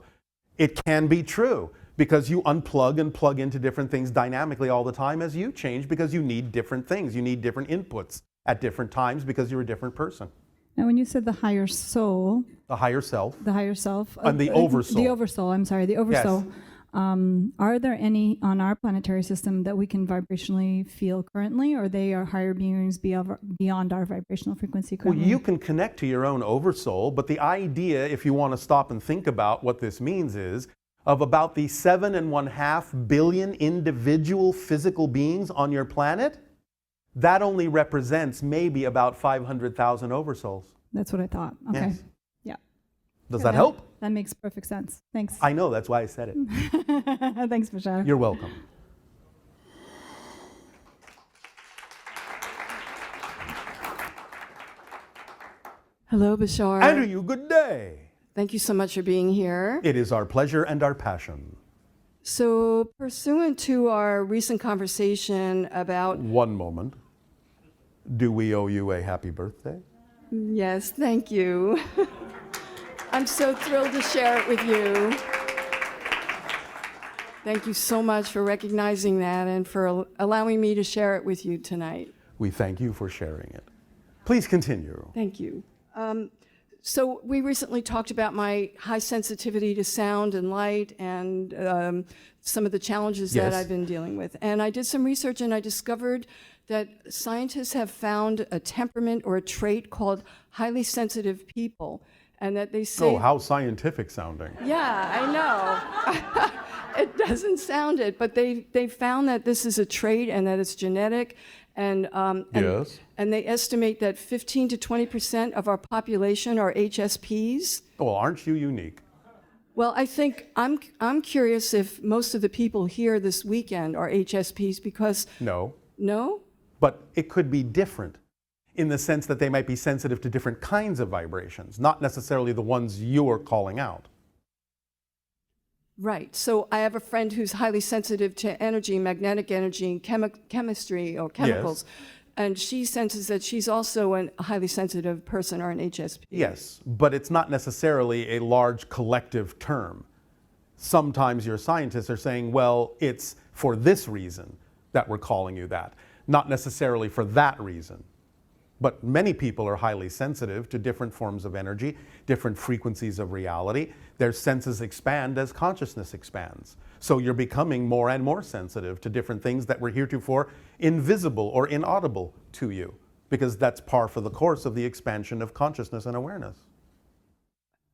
It can be true because you unplug and plug into different things dynamically all the time as you change, because you need different things. You need different inputs at different times because you're a different person. Now, when you said the higher soul, The higher self. and the oversoul. the oversoul, I'm sorry, the oversoul. Are there any on our planetary system that we can vibrationally feel currently, or they are higher beings beyond our vibrational frequency Well, currently? you can connect to your own oversoul, but the idea, if you want to stop and think about what this means, is of about the 7.5 billion individual physical beings on your planet, that only represents maybe about 500,000 oversouls. That's what I thought. Okay. Yes. Yeah. Does that help? That makes perfect sense. Thanks. I know, that's why I said it. Thanks, Bashar. You're welcome. Hello, Bashar. And to you, good day. Thank you so much for being here. It is our pleasure and our passion. So, pursuant to our recent conversation about... One moment. Do we owe you a happy birthday? Yes, thank you. I'm so thrilled to share it with you. Thank you so much for recognizing that and for allowing me to share it with you tonight. We thank you for sharing it. Please continue. Thank you. So we recently talked about my high sensitivity to sound and light and some of the challenges that Yes. I've been dealing with. And I did some research and I discovered that scientists have found a temperament or a trait called highly sensitive people. And that they say... Oh, how scientific sounding. Yeah, I know. It doesn't sound it, but they found that this is a trait and that it's genetic. Yes. And they estimate that 15 to 20% of our population are HSPs. Well, aren't you unique? Well, I think I'm curious if most of the people here this weekend are HSPs because... No. No? But it could be different in the sense that they might be sensitive to different kinds of vibrations, not necessarily the ones you're calling out. Right. So I have a friend who's highly sensitive to energy, magnetic energy, and chemistry or chemicals. Yes. And she senses that she's also a highly sensitive person or an HSP. Yes, but it's not necessarily a large collective term. Sometimes your scientists are saying, well, it's for this reason that we're calling you that, not necessarily for that reason. But many people are highly sensitive to different forms of energy, different frequencies of reality. Their senses expand as consciousness expands. So you're becoming more and more sensitive to different things that were heretofore invisible or inaudible to you, because that's par for the course of the expansion of consciousness and awareness.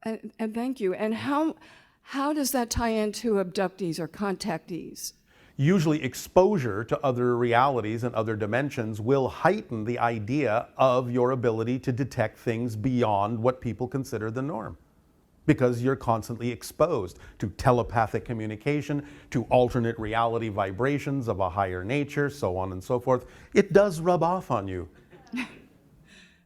And thank you. And how does that tie into abductees or contactees? Usually exposure to other realities and other dimensions will heighten the idea of your ability to detect things beyond what people consider the norm, because you're constantly exposed to telepathic communication, to alternate reality vibrations of a higher nature, so on and so forth. It does rub off on you.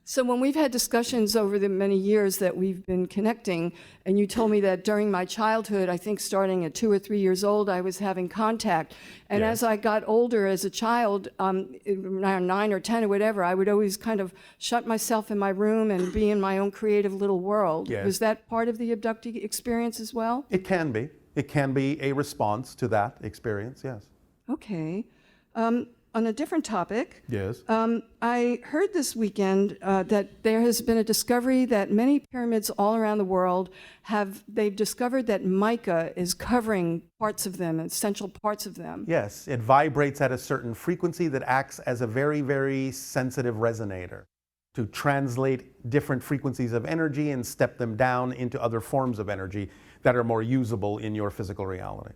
So when we've had discussions over the many years that we've been connecting, and you told me that during my childhood, I think starting at 2 or 3 years old, I was having contact. And Yes. as I got older as a child, around 9 or 10 or whatever, I would always kind of shut myself in my room and be in my own creative little world. Yes. Was that part of the abductee experience as well? It can be. It can be a response to that experience, yes. Okay. On a different topic, Yes. I heard this weekend that there has been a discovery that many pyramids all around the world they've discovered that mica is covering parts of them, essential parts of them. Yes, it vibrates at a certain frequency that acts as a very, very sensitive resonator to translate different frequencies of energy and step them down into other forms of energy that are more usable in your physical reality.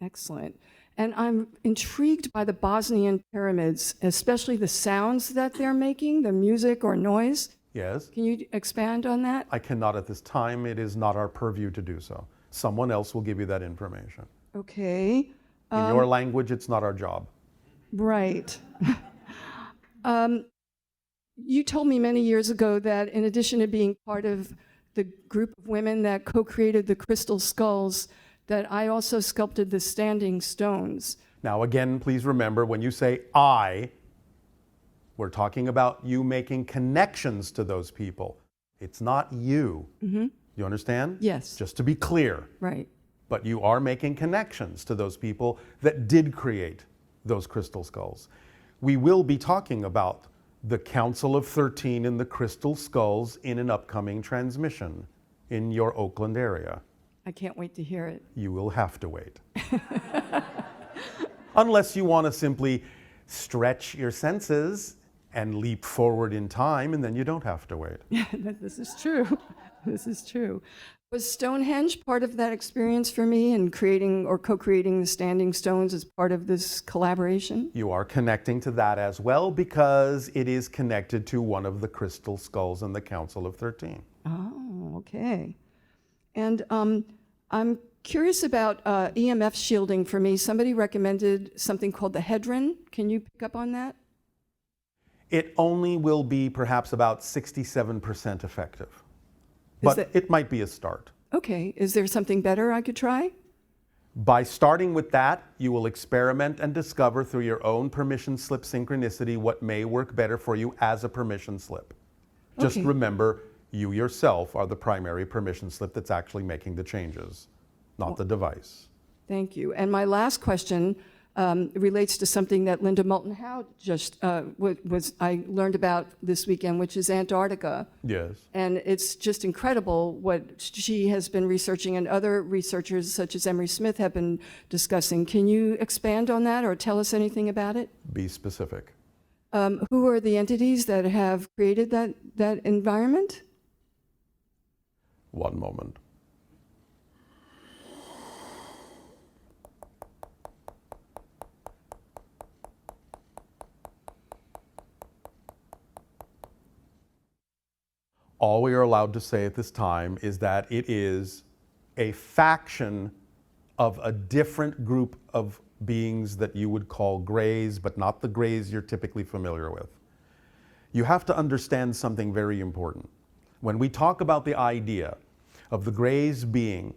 Excellent. And I'm intrigued by the Bosnian pyramids, especially the sounds that they're making, the music or noise. Yes. Can you expand on that? I cannot at this time. It is not our purview to do so. Someone else will give you that information. Okay. In your language, it's not our job. Right. You told me many years ago that in addition to being part of the group of women that co-created the crystal skulls, that I also sculpted the standing stones. Now, again, please remember when you say I, we're talking about you making connections to those people. It's not you. Mm-hmm. You understand? Yes. Just to be clear. Right. But you are making connections to those people that did create those crystal skulls. We will be talking about the Council of 13 and the crystal skulls in an upcoming transmission in your Oakland area. I can't wait to hear it. You will have to wait. Unless you want to simply stretch your senses and leap forward in time, and then you don't have to wait. This is true. This is true. Was Stonehenge part of that experience for me in creating or co-creating the standing stones as part of this collaboration? You are connecting to that as well because it is connected to one of the crystal skulls in the Council of 13. Oh, okay. And I'm curious about EMF shielding for me. Somebody recommended something called the Hedron. Can you pick up on that? It only will be perhaps about 67% effective. But it might be a start. Okay. Is there something better I could try? By starting with that, you will experiment and discover through your own permission slip synchronicity what may work better for you as a permission slip. Just Okay. remember, you yourself are the primary permission slip that's actually making the changes, not the device. Thank you. And my last question relates to something that Linda Moulton Howe just I learned about this weekend, which is Antarctica. Yes. And it's just incredible what she has been researching and other researchers such as Emery Smith have been discussing. Can you expand on that or tell us anything about it? Be specific. Who are the entities that have created that environment? One moment. All we are allowed to say at this time is that it is a faction of a different group of beings that you would call Greys, but not the Greys you're typically familiar with. You have to understand something very important. When we talk about the idea of the Greys being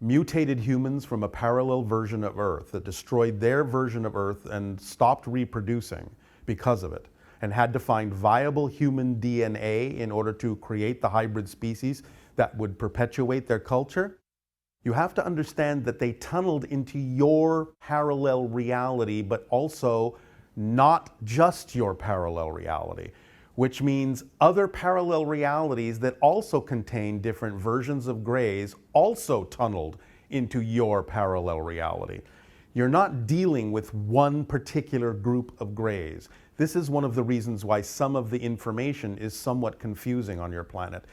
mutated humans from a parallel version of Earth that destroyed their version of Earth and stopped reproducing because of it, and had to find viable human DNA in order to create the hybrid species that would perpetuate their culture, you have to understand that they tunneled into your parallel reality, but also not just your parallel reality, which means other parallel realities that also contain different versions of Greys also tunneled into your parallel reality. You're not dealing with one particular group of Greys. This is one of the reasons why some of the information is somewhat confusing on your planet.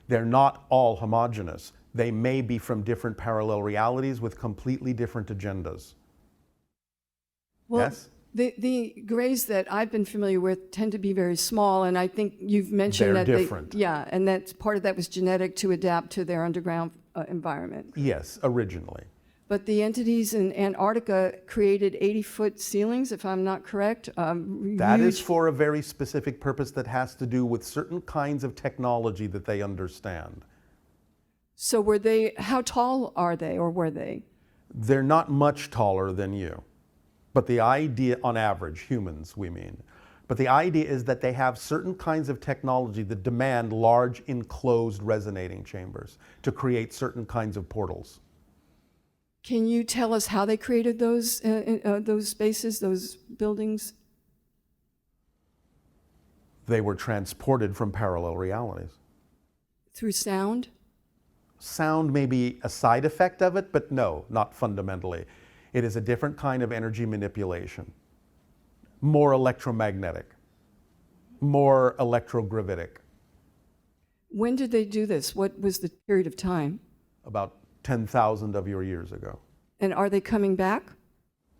They're not all homogeneous. They may be from different parallel realities with completely different agendas. Well, yes? The Greys that I've been familiar with tend to be very small, and I think you've mentioned They're that different. yeah, and that part of that was genetic to adapt to their underground environment. Yes, originally. But the entities in Antarctica created 80-foot ceilings, if I'm not correct. That is for a very specific purpose that has to do with certain kinds of technology that they understand. So were they? How tall are they, or were they? They're not much taller than you. But the idea, on average, humans we mean, but the idea is that they have certain kinds of technology that demand large enclosed resonating chambers to create certain kinds of portals. Can you tell us how they created those spaces, those buildings? They were transported from parallel realities. Through sound? Sound may be a side effect of it, but no, not fundamentally. It is a different kind of energy manipulation. More electromagnetic, more electrogravitic. When did they do this? What was the period of time? About 10,000 of your years ago. And are they coming back?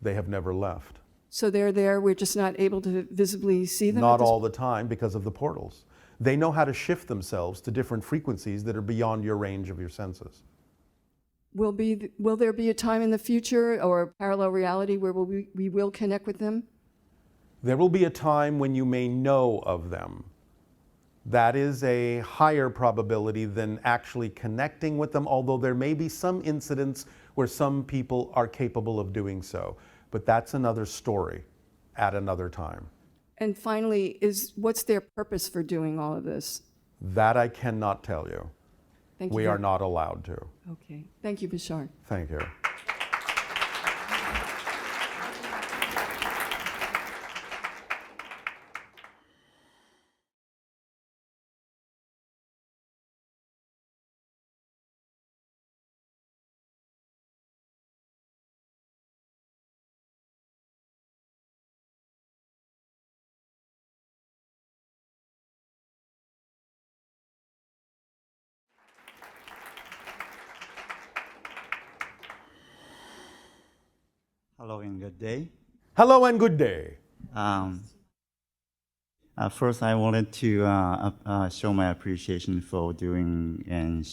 They have never left. So they're there, we're just not able to visibly see them? Not all the time because of the portals. They know how to shift themselves to different frequencies that are beyond your range of your senses. Will there be a time in the future or a parallel reality where we will connect with them? There will be a time when you may know of them. That is a higher probability than actually connecting with them, although there may be some incidents where some people are capable of doing so. But that's another story at another time. And finally, what's their purpose for doing all of this? That I cannot tell you. Thank you. We are not allowed to. Okay. Thank you, Bashar. Thank you. Hello and good day. Hello and good day. First, I wanted to show my appreciation for doing and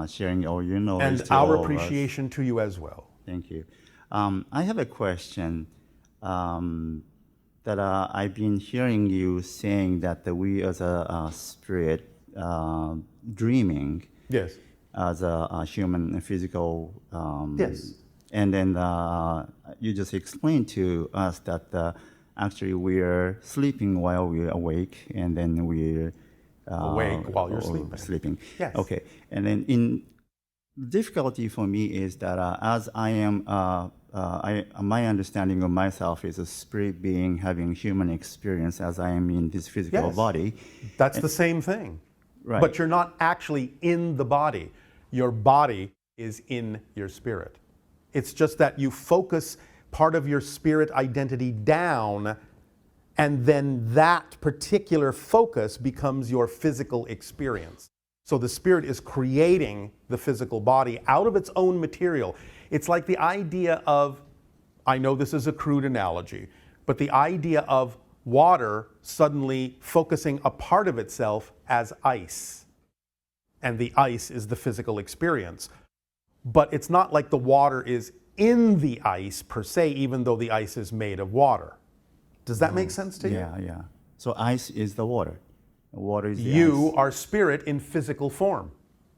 sharing all your knowledge. And to our all of us. appreciation to you as well. Thank you. I have a question that I've been hearing you saying that we as a spirit dreaming Yes. as a human physical. Yes. And then you just explained to us that actually we're sleeping while we're awake, and then we're Awake while you're or sleeping. Yes. Okay. And then in difficulty for me is that as I am, my understanding of myself is a spirit being having human experience as I am in this physical Yes. body. That's the same thing. Right. But you're not actually in the body. Your body is in your spirit. It's just that you focus part of your spirit identity down, and then that particular focus becomes your physical experience. So the spirit is creating the physical body out of its own material. It's like the idea of, I know this is a crude analogy, but the idea of water suddenly focusing a part of itself as ice. And the ice is the physical experience. But it's not like the water is in the ice per se, even though the ice is made of water. Does that make sense to you? Yeah, yeah. So ice is the water. Water is the You ice. are spirit in physical form.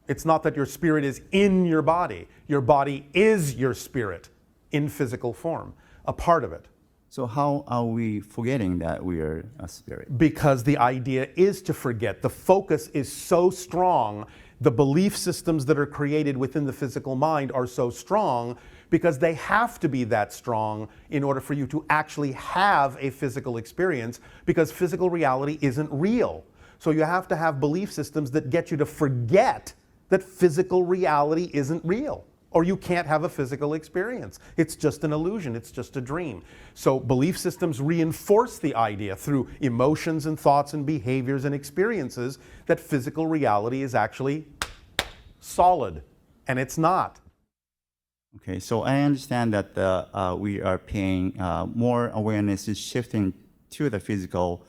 It's not that your spirit is in your body. Your body is your spirit in physical form, a part of it. So how are we forgetting that we are a spirit? Because the idea is to forget. The focus is so strong. The belief systems that are created within the physical mind are so strong because they have to be that strong in order for you to actually have a physical experience, because physical reality isn't real. So you have to have belief systems that get you to forget that physical reality isn't real, or you can't have a physical experience. It's just an illusion, it's just a dream. So belief systems reinforce the idea through emotions and thoughts and behaviors and experiences that physical reality is actually solid, and it's not. Okay, so I understand that we are paying more awareness is shifting to the physical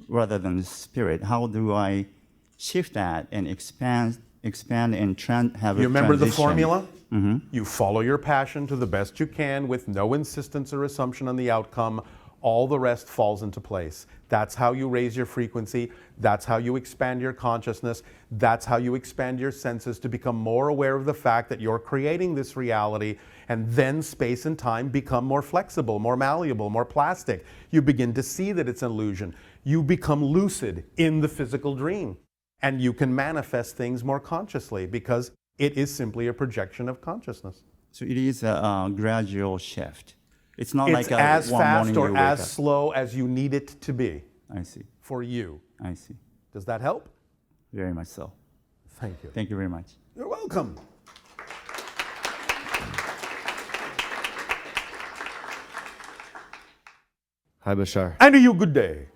rather than the spirit. How do I shift that and expand and have a You remember the transition? formula? Mm-hmm. You follow your passion to the best you can with no insistence or assumption on the outcome. All the rest falls into place. That's how you raise your frequency. That's how you expand your consciousness. That's how you expand your senses to become more aware of the fact that you're creating this reality, and then space and time become more flexible, more malleable, more plastic. You begin to see that it's an illusion. You become lucid in the physical dream, and you can manifest things more consciously because it is simply a projection of consciousness. So it is a gradual shift. It's not It's like as one fast morning you or wake as up. slow as you need it to be I see. for you. I see. Does that help? Very much so. Thank you. Thank you very much. You're welcome. Hi, Bashar. And to you, good day.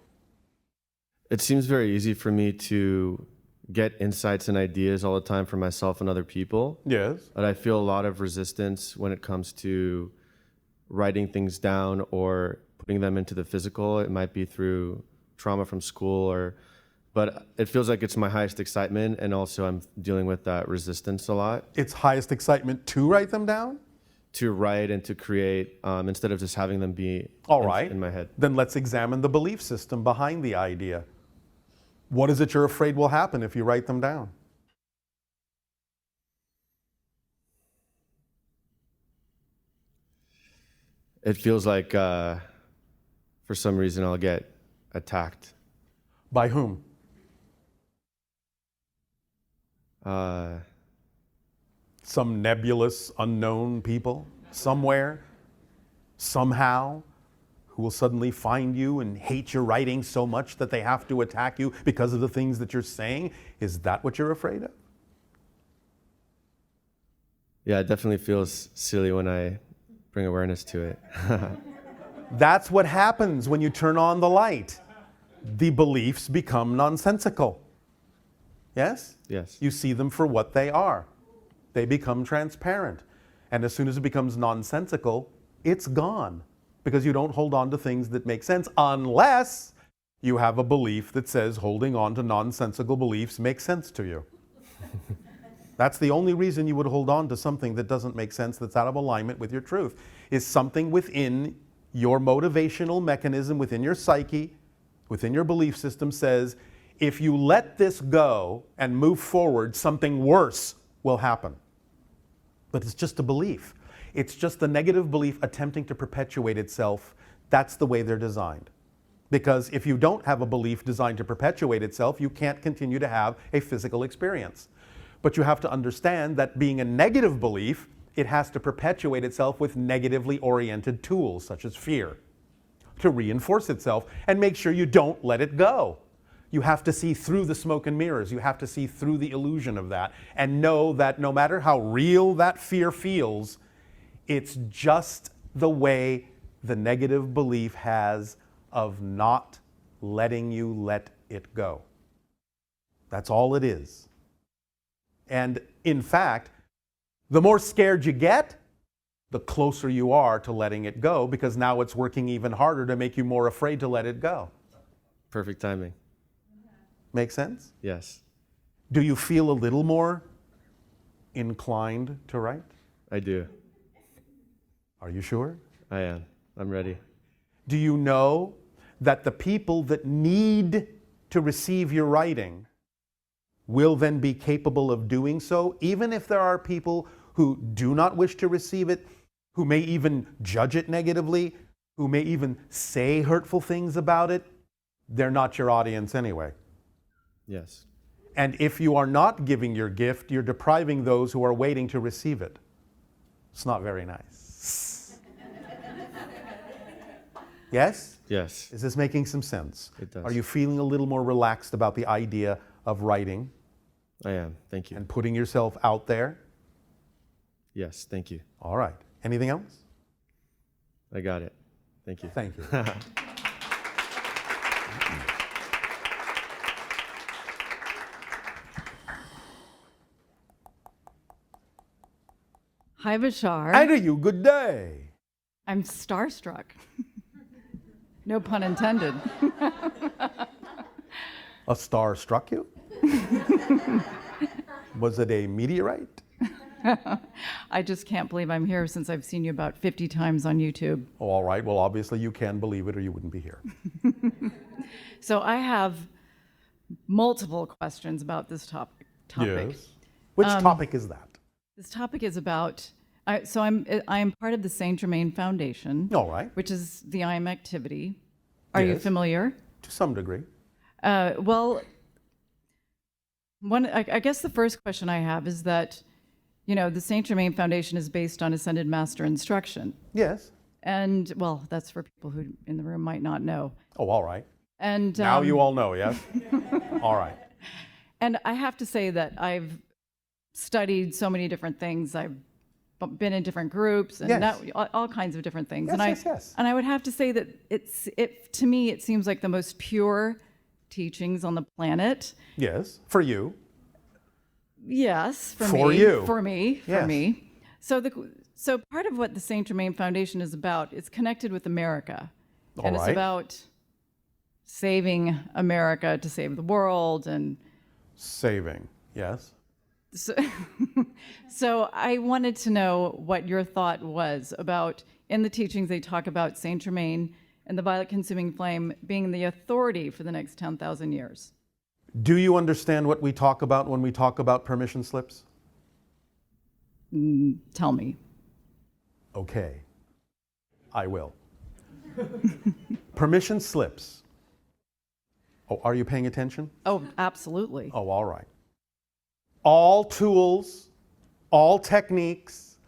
It seems very easy for me to get insights and ideas all the time for myself and other people. Yes. But I feel a lot of resistance when it comes to writing things down or putting them into the physical. It might be through trauma from school, but it feels like it's my highest excitement, and also I'm dealing with that resistance a lot. It's highest excitement to write them down? To write and to create instead of just having them be All right. in my head. Then let's examine the belief system behind the idea. What is it you're afraid will happen if you write them down? It feels like for some reason I'll get attacked. By whom? Some nebulous, unknown people somewhere, somehow, who will suddenly find you and hate your writing so much that they have to attack you because of the things that you're saying? Is that what you're afraid of? Yeah, it definitely feels silly when I bring awareness to it. That's what happens when you turn on the light. The beliefs become nonsensical. Yes? Yes. You see them for what they are. They become transparent. And as soon as it becomes nonsensical, it's gone because you don't hold on to things that make sense unless you have a belief that says holding on to nonsensical beliefs makes sense to you. That's the only reason you would hold on to something that doesn't make sense, that's out of alignment with your truth, is something within your motivational mechanism, within your psyche, within your belief system says, if you let this go and move forward, something worse will happen. But it's just a belief. It's just a negative belief attempting to perpetuate itself. That's the way they're designed. Because if you don't have a belief designed to perpetuate itself, you can't continue to have a physical experience. But you have to understand that being a negative belief, it has to perpetuate itself with negatively oriented tools, such as fear, to reinforce itself and make sure you don't let it go. You have to see through the smoke and mirrors. You have to see through the illusion of that and know that no matter how real that fear feels, it's just the way the negative belief has of not letting you let it go. That's all it is. And in fact, the more scared you get, the closer you are to letting it go, because now it's working even harder to make you more afraid to let it go. Perfect timing. Make sense? Yes, Do you feel a little more inclined to write? I do. Are you sure? I am. I'm ready. Do you know that the people that need to receive your writing will then be capable of doing so, even if there are people who do not wish to receive it, who may even judge it negatively, who may even say hurtful things about it? They're not your audience anyway. Yes. And if you are not giving your gift, you're depriving those who are waiting to receive it. It's not very nice. Yes? Yes. Is this making some sense? It does. Are you feeling a little more relaxed about the idea of writing I am. Thank you. and putting yourself out there? Yes. Thank you. All right. Anything else? I got it. Thank you. Thank you. Hi, Bashar. And to you, good day. I'm starstruck. No pun intended. A star struck you? Was it a meteorite? I just can't believe I'm here since I've seen you about 50 times on YouTube. Oh, all right. Well, obviously you can believe it or you wouldn't be here. So I have multiple questions about this topic. Yes. Which topic is that? This topic is about, I'm part of the Saint Germain Foundation, All right. which is the I Am activity. Are you Yes. familiar? To some degree. Well, I guess the first question I have is that, you know, the Saint Germain Foundation is based on Ascended Master instruction. Yes. And, well, that's for people who in the room might not know. Oh, all right. And Now you all know, yes? All right. And I have to say that I've studied so many different things. I've been in different groups and Yes. all kinds of different things. Yes, and yes. And I would have to say that to me, it seems like the most pure teachings on the planet. Yes. For you. Yes, For me. you. For me. Yes. For me. So part of what the Saint Germain Foundation is about is connected with America. All And it's right. about saving America to save the world. And Saving. Yes. so I wanted to know what your thought was about, in the teachings they talk about Saint Germain and the violet consuming flame being the authority for the next 10,000 years. Do you understand what we talk about when we talk about permission slips? Tell me. Okay. I will. Permission slips. Oh, are you paying attention? Oh, absolutely. Oh, all right. All tools, all techniques,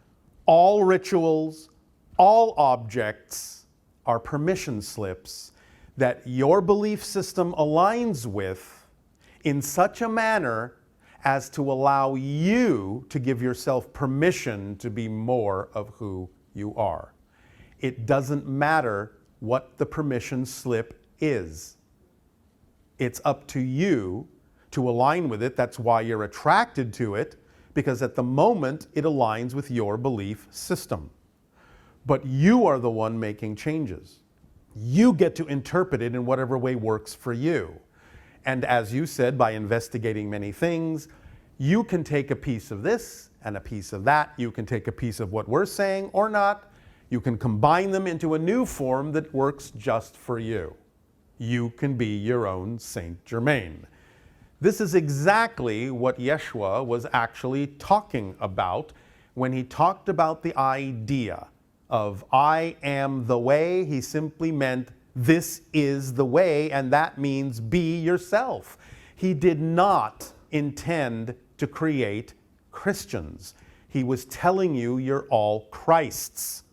all rituals, all objects are permission slips that your belief system aligns with in such a manner as to allow you to give yourself permission to be more of who you are. It doesn't matter what the permission slip is. It's up to you to align with it. That's why you're attracted to it, because at the moment it aligns with your belief system. But you are the one making changes. You get to interpret it in whatever way works for you. And as you said, by investigating many things, you can take a piece of this and a piece of that. You can take a piece of what we're saying or not. You can combine them into a new form that works just for you. You can be your own Saint Germain. This is exactly what Yeshua was actually talking about when he talked about the idea of I am the way. He simply meant this is the way, and that means be yourself. He did not intend to create Christians. He was telling you you're all Christ's.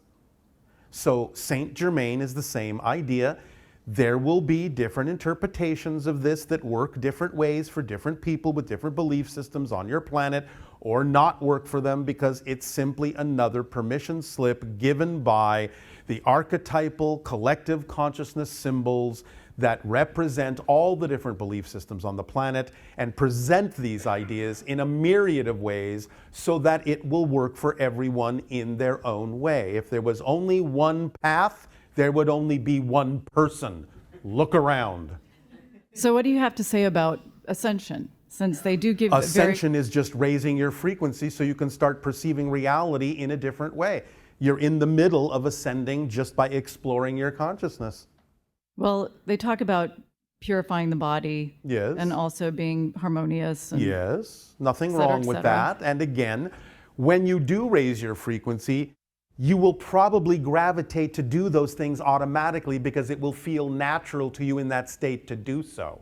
So Saint Germain is the same idea. There will be different interpretations of this that work different ways for different people with different belief systems on your planet, or not work for them because it's simply another permission slip given by the archetypal collective consciousness symbols that represent all the different belief systems on the planet and present these ideas in a myriad of ways so that it will work for everyone in their own way. If there was only one path, there would only be one person. Look around. So what do you have to say about ascension? Since they do give Ascension is just raising your frequency so you can start perceiving reality in a different way. You're in the middle of ascending just by exploring your consciousness. Well, they talk about purifying the body. Yes. And also being harmonious. And yes, nothing et cetera, wrong with that. And again, when you do raise your frequency, you will probably gravitate to do those things automatically because it will feel natural to you in that state to do so.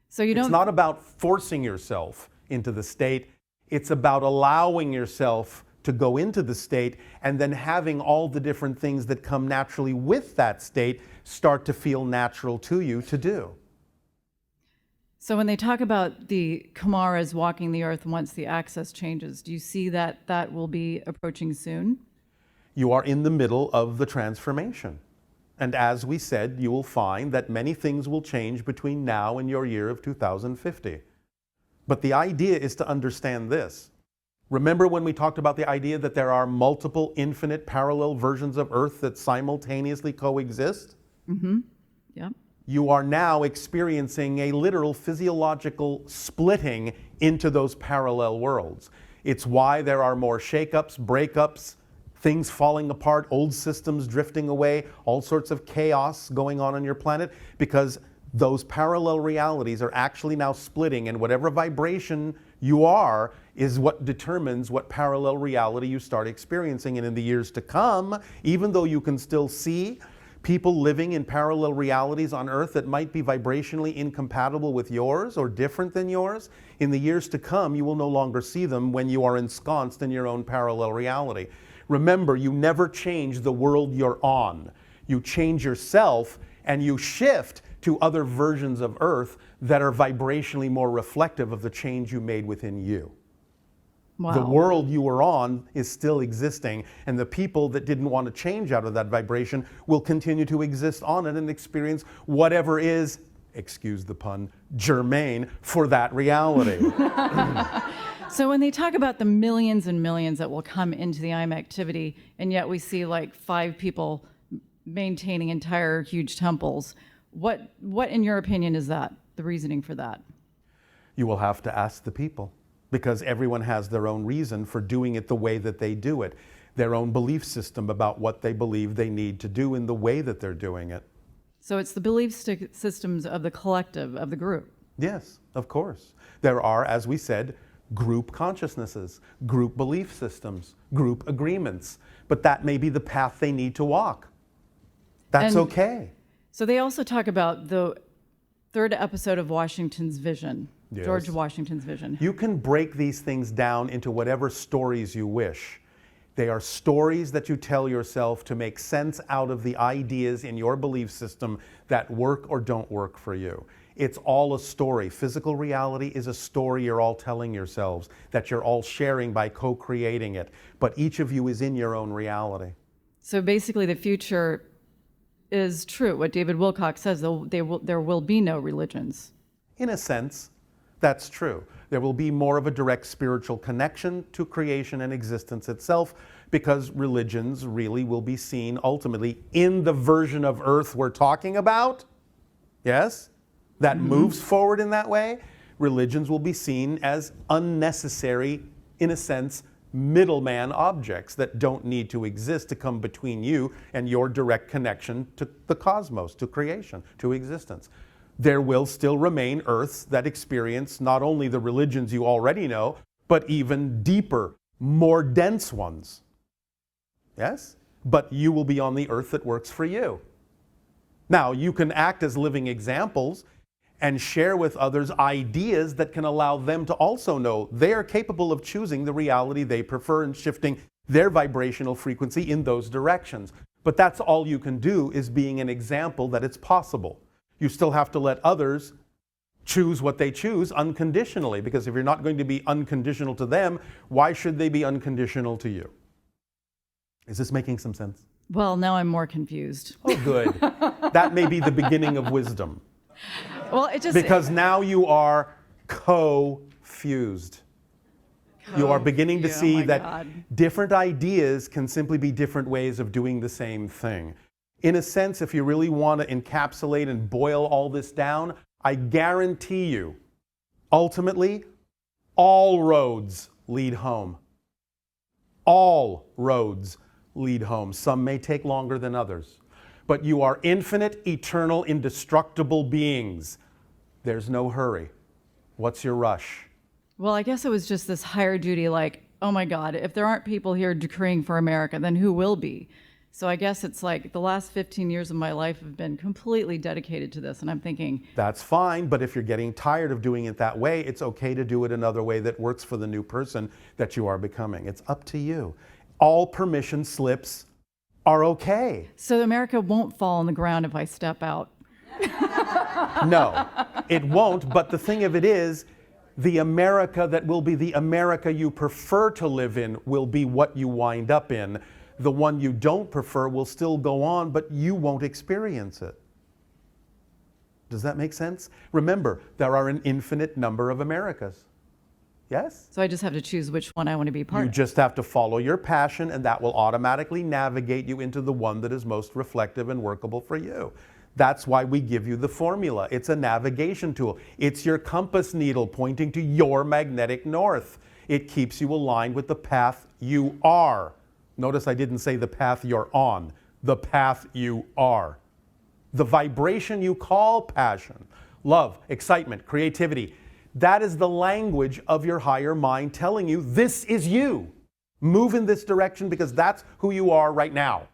So you don't. It's not about forcing yourself into the state. It's about allowing yourself to go into the state and then having all the different things that come naturally with that state start to feel natural to you to do. So when they talk about the Kumaras walking the earth once the access changes, do you see that that will be approaching soon? You are in the middle of the transformation. And as we said, you will find that many things will change between now and your year of 2050. But the idea is to understand this. Remember when we talked about the idea that there are multiple infinite parallel versions of Earth that simultaneously coexist? Mm-hmm. Yeah. You are now experiencing a literal physiological splitting into those parallel worlds. It's why there are more shakeups, breakups, things falling apart, old systems drifting away, all sorts of chaos going on your planet, because those parallel realities are actually now splitting, and whatever vibration you are is what determines what parallel reality you start experiencing. And in the years to come, even though you can still see people living in parallel realities on Earth that might be vibrationally incompatible with yours or different than yours, in the years to come, you will no longer see them when you are ensconced in your own parallel reality. Remember, you never change the world you're on. You change yourself and you shift to other versions of Earth that are vibrationally more reflective of the change you made within you. Wow. The world you were on is still existing, and the people that didn't want to change out of that vibration will continue to exist on it and experience whatever is, excuse the pun, germane for that reality. So when they talk about the millions and millions that will come into the IM activity, and yet we see like 5 people maintaining entire huge temples, what in your opinion is that, the reasoning for that? You will have to ask the people, because everyone has their own reason for doing it the way that they do it, their own belief system about what they believe they need to do in the way that they're doing it. So it's the belief systems of the collective, of the group. Yes, of course. There are, as we said, group consciousnesses, group belief systems, group agreements, but that may be the path they need to walk. That's And okay. So they also talk about the 3rd episode of Washington's Vision, Yes. George Washington's Vision. You can break these things down into whatever stories you wish. They are stories that you tell yourself to make sense out of the ideas in your belief system that work or don't work for you. It's all a story. Physical reality is a story you're all telling yourselves, that you're all sharing by co-creating it. But each of you is in your own reality. So basically the future is true. What David Wilcock says, there will be no religions. In a sense, that's true. There will be more of a direct spiritual connection to creation and existence itself, because religions really will be seen ultimately in the version of Earth we're talking about. Yes? That moves forward in that way. Religions will be seen as unnecessary, in a sense, middleman objects that don't need to exist to come between you and your direct connection to the cosmos, to creation, to existence. There will still remain Earths that experience not only the religions you already know, but even deeper, more dense ones. Yes? But you will be on the Earth that works for you. Now, you can act as living examples and share with others ideas that can allow them to also know they are capable of choosing the reality they prefer and shifting their vibrational frequency in those directions. But that's all you can do, is being an example that it's possible. You still have to let others choose what they choose unconditionally, because if you're not going to be unconditional to them, why should they be unconditional to you? Is this making some sense? Well, now I'm more confused. Oh, good. That may be the beginning of wisdom. Well, it just Because now you are co-fused. You are beginning to see that different ideas can simply be different ways of doing the same thing. In a sense, if you really want to encapsulate and boil all this down, I guarantee you, ultimately, all roads lead home. All roads lead home. Some may take longer than others. But you are infinite, eternal, indestructible beings. There's no hurry. What's your rush? Well, I guess it was just this higher duty, like, oh my God, if there aren't people here decreeing for America, then who will be? So I guess it's like the last 15 years of my life have been completely dedicated to this. And I'm thinking, that's fine, but if you're getting tired of doing it that way, it's okay to do it another way that works for the new person that you are becoming. It's up to you. All permission slips are okay. so America won't fall on the ground if I step out. No, it won't. But the thing of it is, the America that will be the America you prefer to live in will be what you wind up in. The one you don't prefer will still go on, but you won't experience it. Does that make sense? Remember, there are an infinite number of Americas. Yes? So I just have to choose which one I want to be part You of. just have to follow your passion, and that will automatically navigate you into the one that is most reflective and workable for you. That's why we give you the formula. It's a navigation tool. It's your compass needle pointing to your magnetic north. It keeps you aligned with the path you are. Notice I didn't say the path you're on. The path you are. The vibration you call passion, love, excitement, creativity. That is the language of your higher mind telling you, this is you. Move in this direction because that's who you are right now.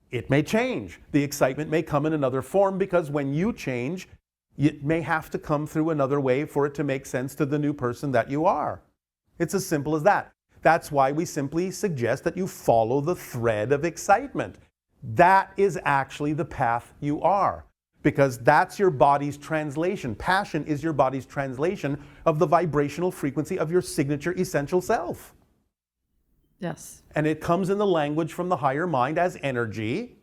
It may change. The excitement may come in another form, because when you change, it may have to come through another way for it to make sense to the new person that you are. It's as simple as that. That's why we simply suggest that you follow the thread of excitement. That is actually the path you are, because that's your body's translation. Passion is your body's translation of the vibrational frequency of your signature essential self. Yes. And it comes in the language from the higher mind as energy.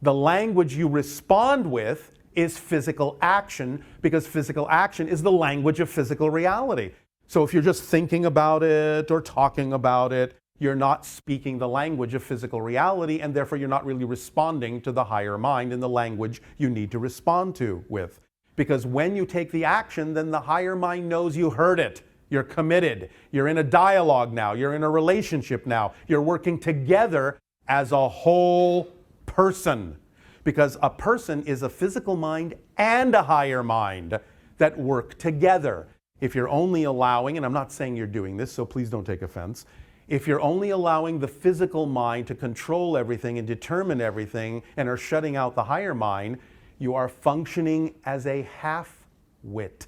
The language you respond with is physical action, because physical action is the language of physical reality. So if you're just thinking about it or talking about it, you're not speaking the language of physical reality, and therefore you're not really responding to the higher mind in the language you need to respond to with. Because when you take the action, then the higher mind knows you heard it. You're committed. You're in a dialogue now. You're in a relationship now. You're working together as a whole person. Because a person is a physical mind and a higher mind that work together. If you're only allowing, and I'm not saying you're doing this, so please don't take offense, if you're only allowing the physical mind to control everything and determine everything and are shutting out the higher mind, you are functioning as a half-wit.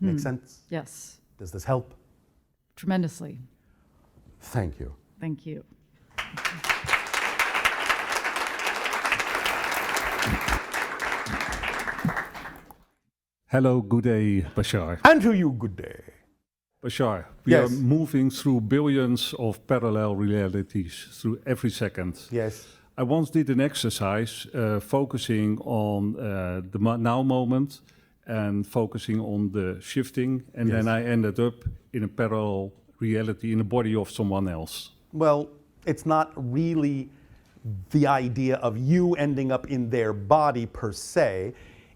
Make sense? Yes. Does this help? Tremendously. Thank you. Thank you. Hello, good day, Bashar. And to you, good day. Bashar, we Yes. are moving through billions of parallel realities through every second. Yes. I once did an exercise focusing on the now moment and focusing on the shifting, and then I ended up in a parallel reality in the body of someone else. Well, it's not really the idea of you ending up in their body per se.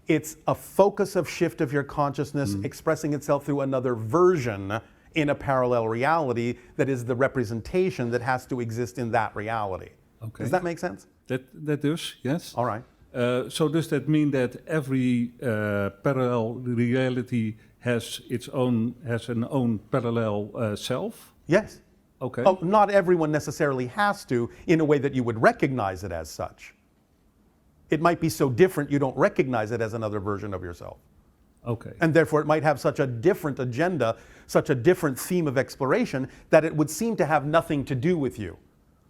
It's a focus of shift of your consciousness expressing itself through another version in a parallel reality that is the representation that has to exist in that reality. Okay. Does that make sense? That does, yes. All right. So does that mean that every parallel reality has an own parallel self? Yes. Okay. Oh, not everyone necessarily has to in a way that you would recognize it as such. It might be so different you don't recognize it as another version of yourself. Okay. And therefore it might have such a different agenda, such a different theme of exploration that it would seem to have nothing to do with you.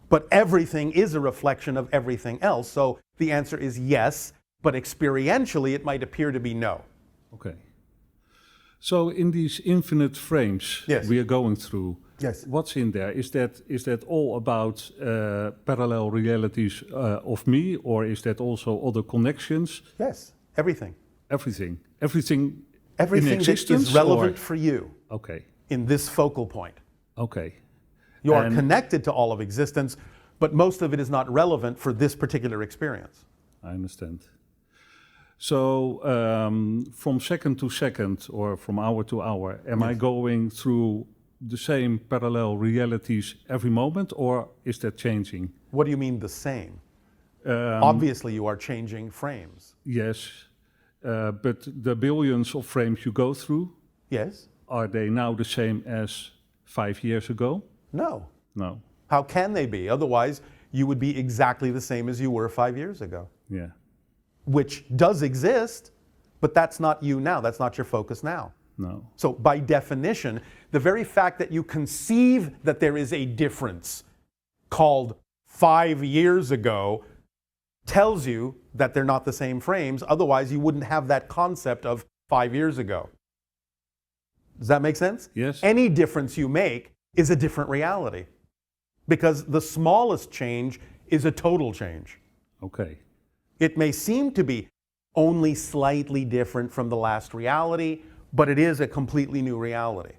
But everything is a reflection of everything else. So the answer is yes, but experientially it might appear to be no. Okay. So in these infinite frames we are going through, what's in there? Is that all about parallel realities of me, or is that also other connections? Yes, everything. Everything Everything in that existence is relevant or? for you Okay. in this focal point. Okay. You are And- connected to all of existence, but most of it is not relevant for this particular experience. I understand. So from second to second or from hour to hour, am I going through the same parallel realities every moment, or is that changing? What do you mean the same? Obviously you are changing frames. Yes, but the billions of frames you go through, Yes? are they now the same as 5 years ago? No. No. How can they be? Otherwise, you would be exactly the same as you were 5 years ago, Yeah. which does exist, but that's not you now. That's not your focus now. No. So by definition, the very fact that you conceive that there is a difference called 5 years ago tells you that they're not the same frames. Otherwise, you wouldn't have that concept of 5 years ago. Does that make sense? Yes. Any difference you make is a different reality because the smallest change is a total change. Okay. It may seem to be only slightly different from the last reality, but it is a completely new reality.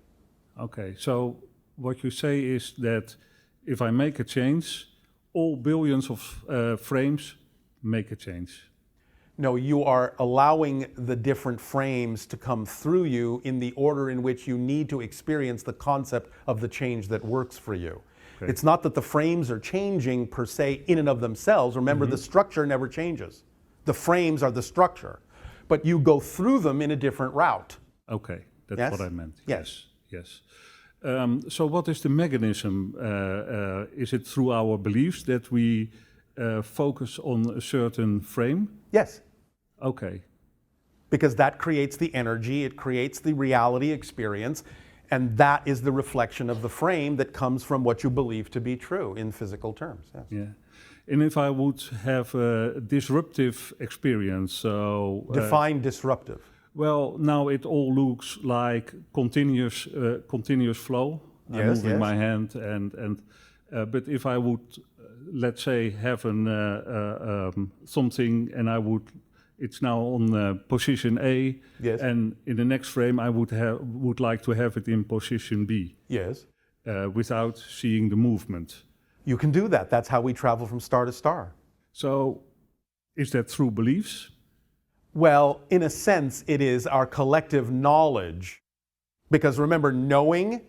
Okay. So what you say is that if I make a change, all billions of frames make a change. No, you are allowing the different frames to come through you in the order in which you need to experience the concept of the change that works for you. Okay. It's not that the frames are changing per se in and of themselves. Remember, the structure never changes. The frames are the structure, but you go through them in a different route. Okay, that's Yes? what I meant. Yes. Yes. So what is the mechanism? Is it through our beliefs that we focus on a certain frame? Yes, Okay. because that creates the energy, it creates the reality experience, and that is the reflection of the frame that comes from what you believe to be true in physical terms. Yes. Yeah. And if I would have a disruptive experience, so Define disruptive. well, now it all looks like continuous flow. I'm Yes, moving yes. my hand, and but if I would, let's say, have something, and it's now on position A, Yes. and in the next frame I would like to have it in position B, Yes. without seeing the movement. You can do that. That's how we travel from star to star. So, is that through beliefs? Well, in a sense, it is our collective knowledge. Because remember, knowing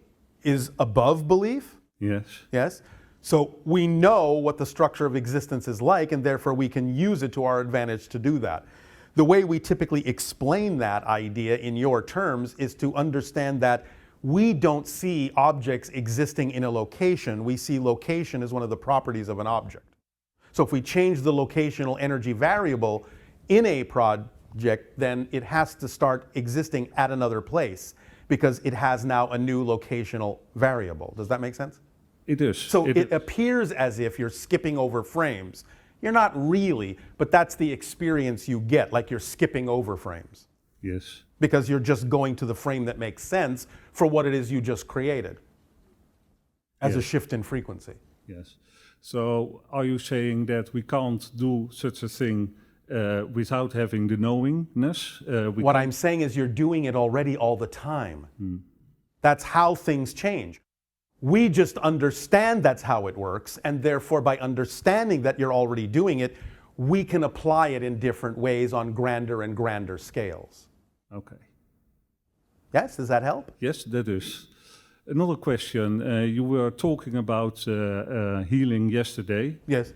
is above belief. Yes. Yes? So we know what the structure of existence is like, and therefore we can use it to our advantage to do that. The way we typically explain that idea in your terms is to understand that we don't see objects existing in a location. We see location as one of the properties of an object. So if we change the locational energy variable in a project, then it has to start existing at another place because it has now a new locational variable. Does that make sense? It is. So it appears as if you're skipping over frames. You're not really, but that's the experience you get, like you're skipping over frames. Yes. Because you're just going to the frame that makes sense for what it is you just created as a Yes. shift in frequency. Yes. So are you saying that we can't do such a thing without having the knowingness. What I'm saying is you're doing it already all the time. That's how things change. We just understand that's how it works, and therefore by understanding that you're already doing it, we can apply it in different ways on grander and grander scales. Okay. Yes, does that help? Yes, that is. Another question. You were talking about healing yesterday. Yes.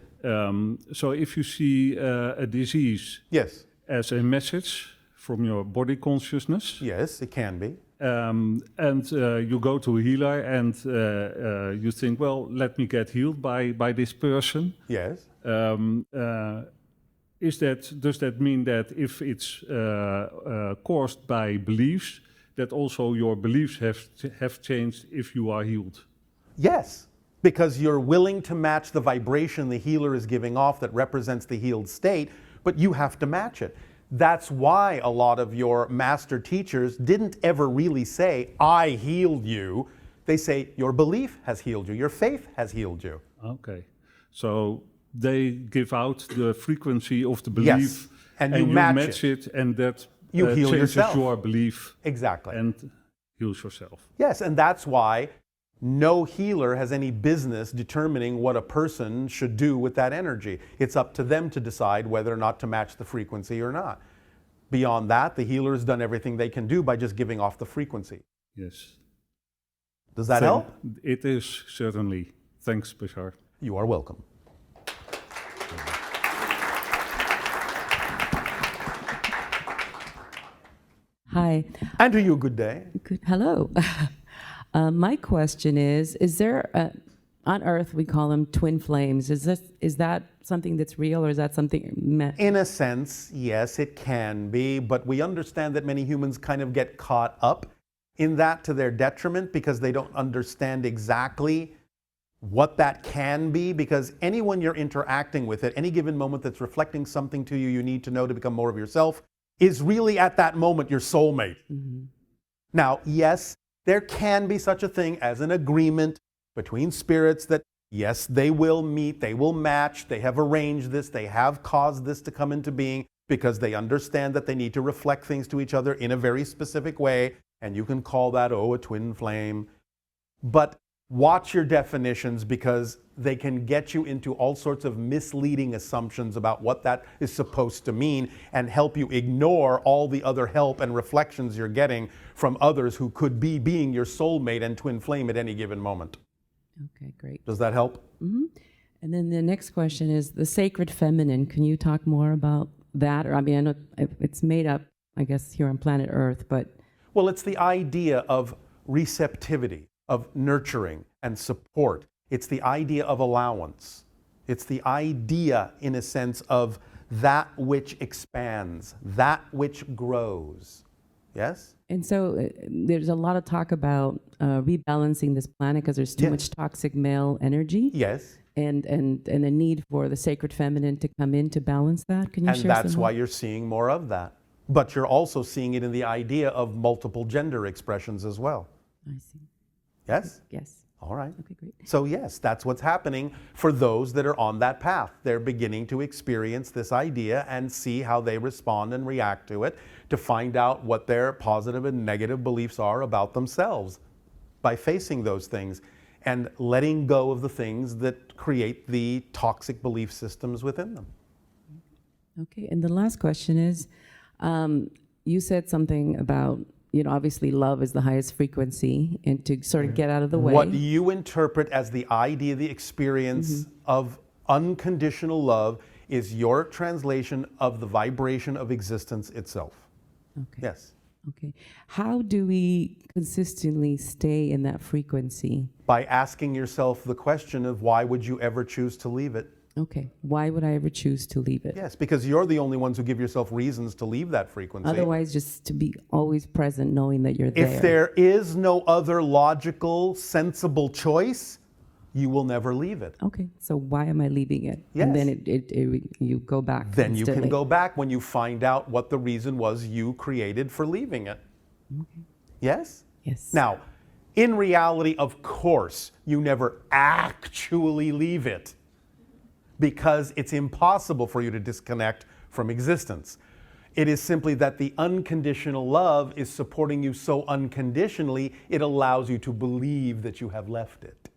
So if you see a disease Yes. as a message from your body consciousness, Yes, it can be. and you go to a healer and you think, well, let me get healed by this person. Yes. Does that mean that if it's caused by beliefs, that also your beliefs have changed if you are healed? Yes, because you're willing to match the vibration the healer is giving off that represents the healed state, but you have to match it. That's why a lot of your master teachers didn't ever really say, I healed you. They say, your belief has healed you, your faith has healed you. Okay. So they give out the frequency of the belief, Yes, and you match it, and that you heal changes yourself. your belief. Exactly. And heals yourself. Yes, and that's why no healer has any business determining what a person should do with that energy. It's up to them to decide whether or not to match the frequency or not. Beyond that, the healer has done everything they can do by just giving off the frequency. Yes. Does that help? It is, certainly. Thanks, Bashar. You are welcome. Hi. And to you, good day. Good. Hello. My question is there, on Earth we call them twin flames. Is that something that's real, or is that something In a sense, yes, it can be, but we understand that many humans kind of get caught up in that to their detriment because they don't understand exactly what that can be, because anyone you're interacting with at any given moment that's reflecting something to you you need to know to become more of yourself is really at that moment your soulmate. Mm-hmm. Now, yes, there can be such a thing as an agreement between spirits that, yes, they will meet, they will match, they have arranged this, they have caused this to come into being because they understand that they need to reflect things to each other in a very specific way, and you can call that, a twin flame. But watch your definitions, because they can get you into all sorts of misleading assumptions about what that is supposed to mean and help you ignore all the other help and reflections you're getting from others who could be being your soulmate and twin flame at any given moment. Okay, great. Does that help? Mm-hmm. And then the next question is the sacred feminine. Can you talk more about that? Or I mean, I know it's made up, I guess, here on planet Earth, but... Well, it's the idea of receptivity, of nurturing and support. It's the idea of allowance. It's the idea, in a sense, of that which expands, that which grows. Yes? And so there's a lot of talk about rebalancing this planet because there's too much toxic male energy. Yes. And the need for the sacred feminine to come in to balance that. Can you share some? And that's why you're seeing more of that. But you're also seeing it in the idea of multiple gender expressions as well. I see. Yes? Yes. All right. Okay, great. So yes, that's what's happening for those that are on that path. They're beginning to experience this idea and see how they respond and react to it, to find out what their positive and negative beliefs are about themselves by facing those things and letting go of the things that create the toxic belief systems within them. Okay, and the last question is, you said something about, obviously love is the highest frequency, and to sort of get out of the way. What you interpret as the idea, the experience of unconditional love is your translation of the vibration of existence itself. Okay. Yes. Okay. How do we consistently stay in that frequency? By asking yourself the question of why would you ever choose to leave it? Okay. Why would I ever choose to leave it? Yes, because you're the only ones who give yourself reasons to leave that frequency. Otherwise, just to be always present, knowing that you're there. If there is no other logical, sensible choice, you will never leave it. Okay, so why am I leaving it? Yes. And then you go back. Then you can instantly. go back when you find out what the reason was you created for leaving it. Okay. Yes? Yes. Now, in reality, of course, you never actually leave it, because it's impossible for you to disconnect from existence. It is simply that the unconditional love is supporting you so unconditionally, it allows you to believe that you have left it.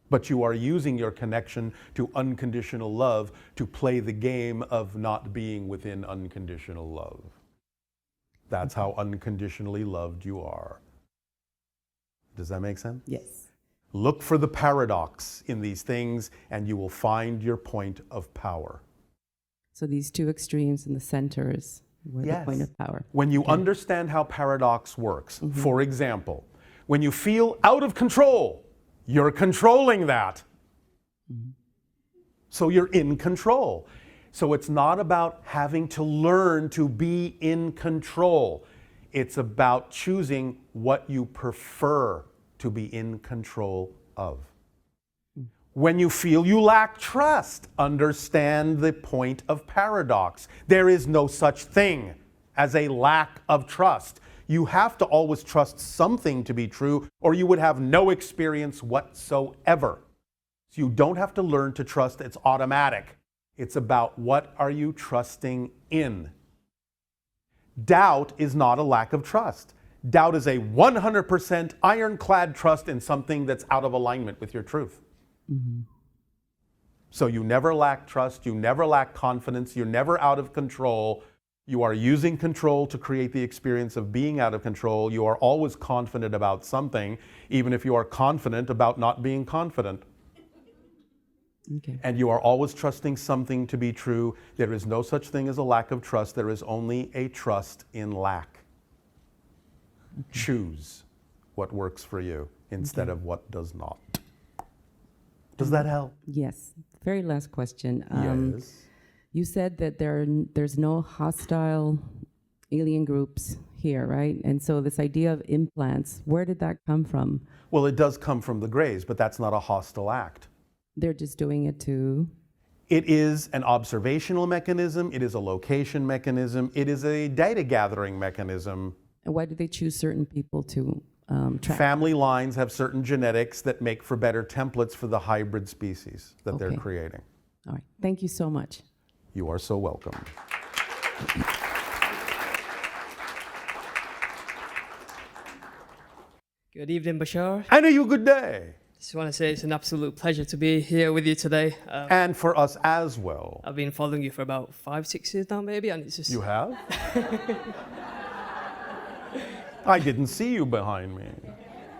But you are using your connection to unconditional love to play the game of not being within unconditional love. That's how unconditionally loved you are. Does that make sense? Yes. Look for the paradox in these things, and you will find your point of power. So these two extremes in the center is where the point of power. When you understand how paradox works, for example, when you feel out of control, you're controlling that. So you're in control. So it's not about having to learn to be in control. It's about choosing what you prefer to be in control of. When you feel you lack trust, understand the point of paradox. There is no such thing as a lack of trust. You have to always trust something to be true, or you would have no experience whatsoever. So you don't have to learn to trust, it's automatic. It's about what are you trusting in. Doubt is not a lack of trust. Doubt is a 100% ironclad trust in something that's out of alignment with your truth. So you never lack trust, you never lack confidence, you're never out of control. You are using control to create the experience of being out of control. You are always confident about something, even if you are confident about not being confident. Okay. And you are always trusting something to be true. There is no such thing as a lack of trust. There is only a trust in lack. Choose what works for you instead of what does not. Does that help? Yes. Very last question. Yes. You said that there's no hostile alien groups here, right? And so this idea of implants, where did that come from? Well, it does come from the Greys, but that's not a hostile act. They're just doing it to... It is an observational mechanism. It is a location mechanism. It is a data gathering mechanism. And why do they choose certain people to track? Family lines have certain genetics that make for better templates for the hybrid species that they're creating. All right. Thank you so much. You are so welcome. Good evening, Bashar. And a good day. Just want to say it's an absolute pleasure to be here with you today. And for us as well. I've been following you for about 5-6 years now, maybe, and it's just... You have? I didn't see you behind me.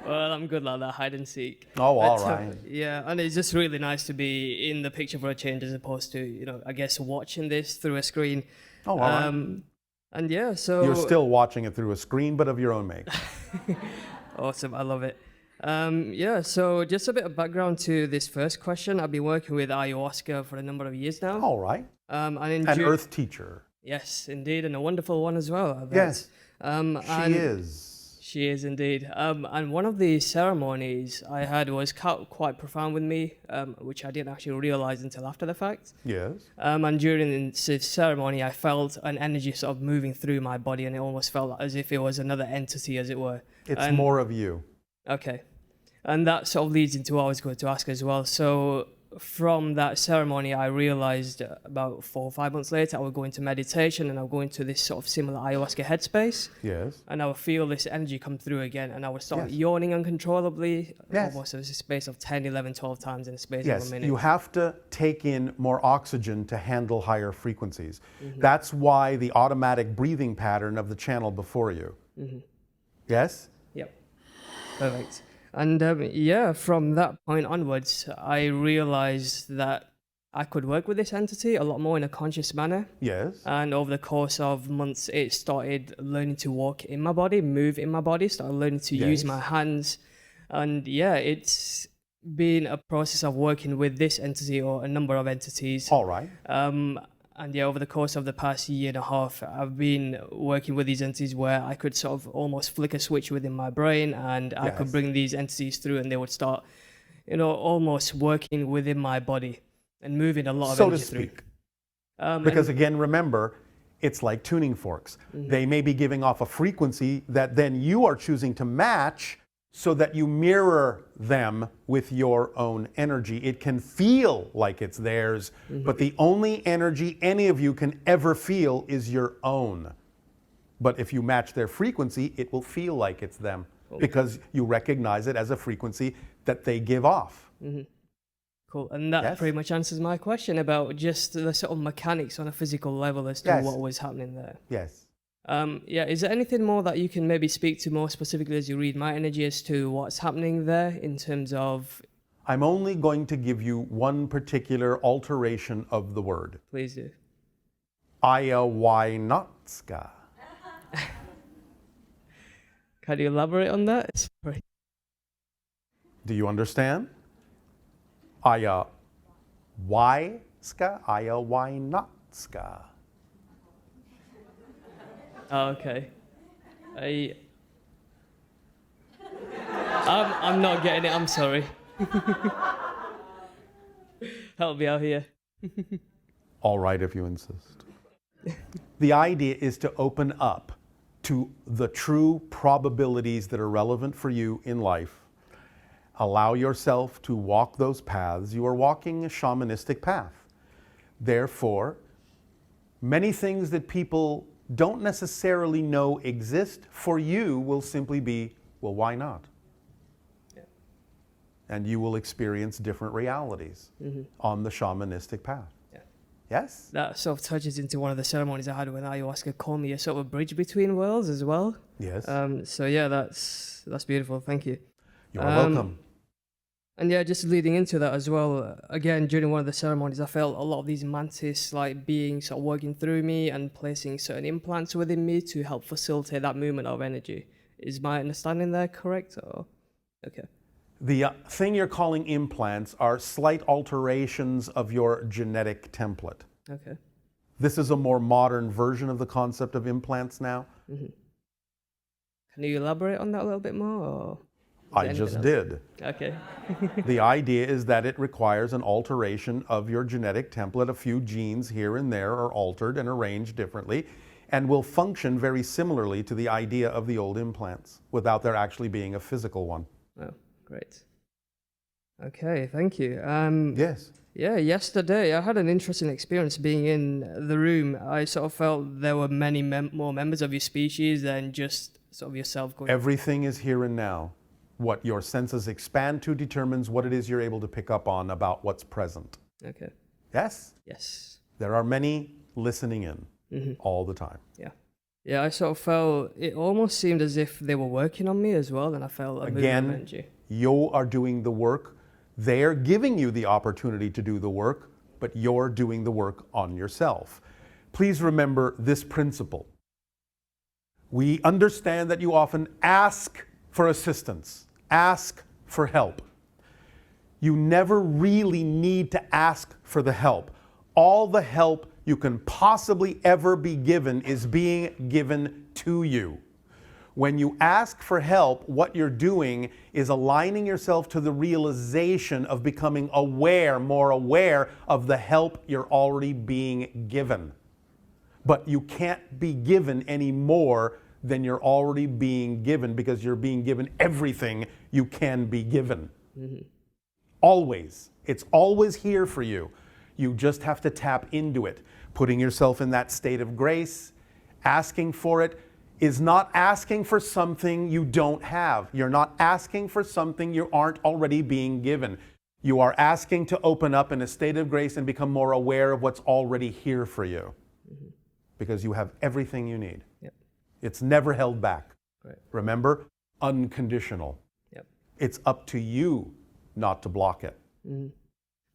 Well, I'm good like that, hide and seek. Oh, all right. Yeah, and it's just really nice to be in the picture for a change as opposed to, you know, I guess watching this through a screen. Oh, all right. And yeah, so... You're still watching it through a screen, but of your own make. Awesome, I love it. Yeah, so just a bit of background to this first question. I've been working with ayahuasca for a number of years now. All right. An earth teacher. Yes, indeed, and a wonderful one as well, I bet. Yes, she is. She is indeed. And one of the ceremonies I had was quite profound with me, which I didn't actually realize until after the fact. Yes. And during this ceremony, I felt an energy sort of moving through my body, and it almost felt as if it was another entity, as it were. It's more of you. Okay. And that sort of leads into what I was going to ask as well. So from that ceremony, I realized about 4 or 5 months later, I would go into meditation and I would go into this sort of similar ayahuasca headspace. Yes. And I would feel this energy come through again, and I would start yawning uncontrollably, almost as a space of 10, 11, 12 times in a space of a minute. You have to take in more oxygen to handle higher frequencies. That's why the automatic breathing pattern of the channel before you. Yes? Yep. Perfect. And yeah, from that point onwards, I realized that I could work with this entity a lot more in a conscious manner. Yes. And over the course of months, it started learning to walk in my body, move in my body, started learning to use my hands. And yeah, it's been a process of working with this entity or a number of entities. All right. And yeah, over the course of the past year and a half, I've been working with these entities where I could sort of almost flick a switch within my brain, and I could bring these entities through, and they would start, you know, almost working within my body and moving a lot of energy through. So to speak. Because again, remember, it's like tuning forks. They may be giving off a frequency that then you are choosing to match so that you mirror them with your own energy. It can feel like it's theirs, but the only energy any of you can ever feel is your own. But if you match their frequency, it will feel like it's them because you recognize it as a frequency that they give off. Cool. And that pretty much answers my question about just the sort of mechanics on a physical level as to what was happening there. Yes. Yeah, is there anything more that you can maybe speak to more specifically as you read my energy as to what's happening there in terms of... I'm only going to give you one particular alteration of the word. Please do. Ayahuasca. Can you elaborate on that? Do you understand? Ayahuasca, ayahuasca. Oh, okay. I'm not getting it, I'm sorry. Help me out here. All right, if you insist. The idea is to open up to the true probabilities that are relevant for you in life. Allow yourself to walk those paths. You are walking a shamanistic path. Therefore, many things that people don't necessarily know exist for you will simply be, well, why not? Yeah. And you will experience different realities on the shamanistic path. Yeah. Yes? That sort of touches into one of the ceremonies I had when ayahuasca called me a sort of a bridge between worlds as well. Yes. So yeah, that's beautiful. Thank you. You're welcome. And yeah, just leading into that as well, again, during one of the ceremonies, I felt a lot of these mantis-like beings sort of working through me and placing certain implants within me to help facilitate that movement of energy. Is my understanding there correct? Or? Okay. The thing you're calling implants are slight alterations of your genetic template. Okay. This is a more modern version of the concept of implants now. Can you elaborate on that a little bit more? Or? I just did. Okay. The idea is that it requires an alteration of your genetic template. A few genes here and there are altered and arranged differently and will function very similarly to the idea of the old implants without there actually being a physical one. Oh, great. Okay, thank you. Yes. Yeah, yesterday I had an interesting experience being in the room. I sort of felt there were many more members of your species than just sort of yourself going. Everything is here and now. What your senses expand to determines what it is you're able to pick up on about what's present. Okay. Yes? Yes. There are many listening in all the time. Yeah. Yeah, I sort of felt, it almost seemed as if they were working on me as well, and I felt a movement of energy. You are doing the work. They're giving you the opportunity to do the work, but you're doing the work on yourself. Please remember this principle. We understand that you often ask for assistance, ask for help. You never really need to ask for the help. All the help you can possibly ever be given is being given to you. When you ask for help, what you're doing is aligning yourself to the realization of becoming aware, more aware of the help you're already being given. But you can't be given any more than you're already being given because you're being given everything you can be given. Always. It's always here for you. You just have to tap into it. Putting yourself in that state of grace, asking for it, is not asking for something you don't have. You're not asking for something you aren't already being given. You are asking to open up in a state of grace and become more aware of what's already here for you. Because you have everything you need. Yep. It's never held back. Right. Remember, unconditional. Yep. It's up to you not to block it.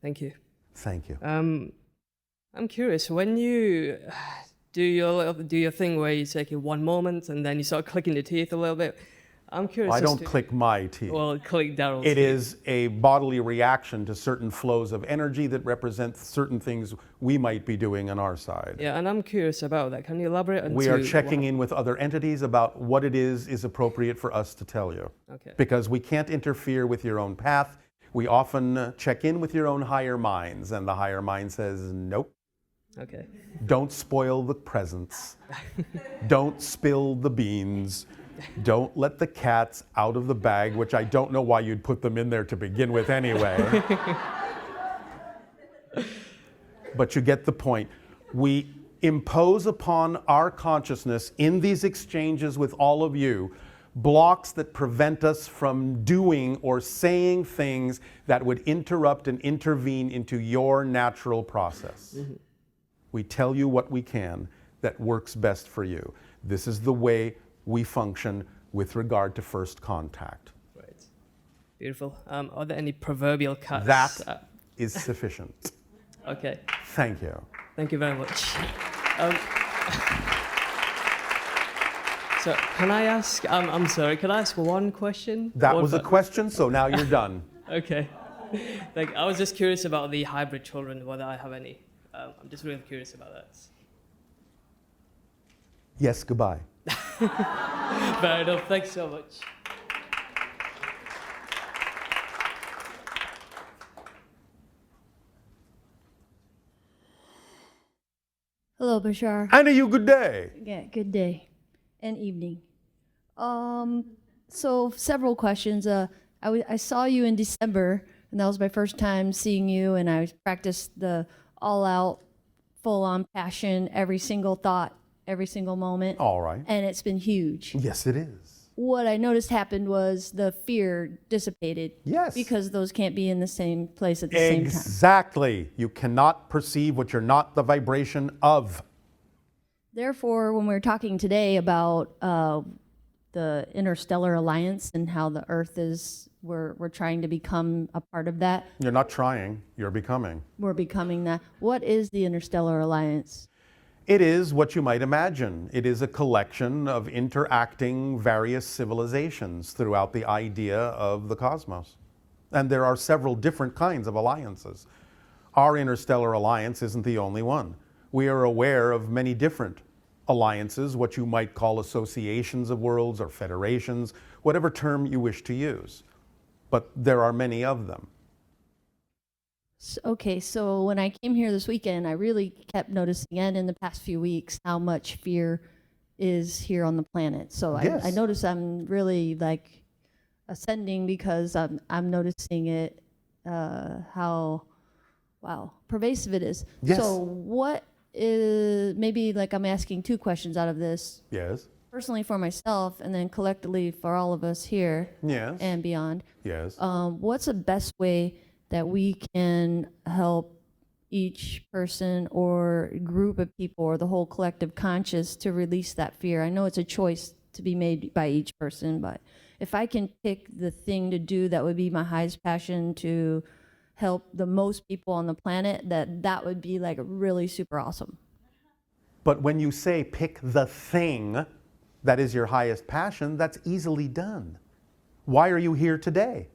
Thank you. Thank you. I'm curious, when you do your thing where you take it one moment and then you start clicking your teeth a little bit, I'm curious. I don't click my teeth. Well, click Daryl's It teeth. is a bodily reaction to certain flows of energy that represent certain things we might be doing on our side. Yeah, and I'm curious about that. Can you elaborate on We are checking in with other entities about what it is appropriate for us to tell you. Okay. Because we can't interfere with your own path. We often check in with your own higher minds, and the higher mind says, nope. Okay. Don't spoil the presents. Don't spill the beans. Don't let the cats out of the bag, which I don't know why you'd put them in there to begin with anyway. But you get the point. We impose upon our consciousness in these exchanges with all of you blocks that prevent us from doing or saying things that would interrupt and intervene into your natural process. Mm-hmm. We tell you what we can that works best for you. This is the way we function with regard to first contact. Right. Beautiful. Are there any proverbial cuts? That is sufficient. Okay. Thank you. Thank you very much. So can I ask, I'm sorry, can I ask one question? That was a question, so now you're done. Okay. Like, I was just curious about the hybrid children, whether I have any. I'm just really curious about that. Yes, goodbye. Fair enough, thanks so much. Hello, Bashar. And you good day. Yeah, good day and evening. So several questions. I saw you in December, and that was my first time seeing you, and I practiced the all-out, full-on passion, every single thought, every single moment. All right. And it's been huge. Yes, it is. What I noticed happened was the fear dissipated. Yes. Because those can't be in the same place at the same time. Exactly. You cannot perceive what you're not the vibration of. Therefore, when we were talking today about the interstellar alliance and how the Earth is, we're trying to become a part of that. You're not trying, you're becoming. We're becoming that. What is the interstellar alliance? It is what you might imagine. It is a collection of interacting various civilizations throughout the idea of the cosmos. And there are several different kinds of alliances. Our interstellar alliance isn't the only one. We are aware of many different alliances, what you might call associations of worlds or federations, whatever term you wish to use. But there are many of them. Okay, so when I came here this weekend, I really kept noticing, and in the past few weeks, how much fear is here on the planet. So Yes. I notice I'm really like ascending because I'm noticing it, how, wow, pervasive it is. Yes. So what is, maybe like I'm asking two questions out of this. Yes. Personally for myself, and then collectively for all of us here Yes. and beyond. Yes. What's the best way that we can help each person or group of people or the whole collective conscious to release that fear? I know it's a choice to be made by each person, but if I can pick the thing to do that would be my highest passion to help the most people on the planet, that would be like really super awesome. But when you say pick the thing that is your highest passion, that's easily done. Why are you here today?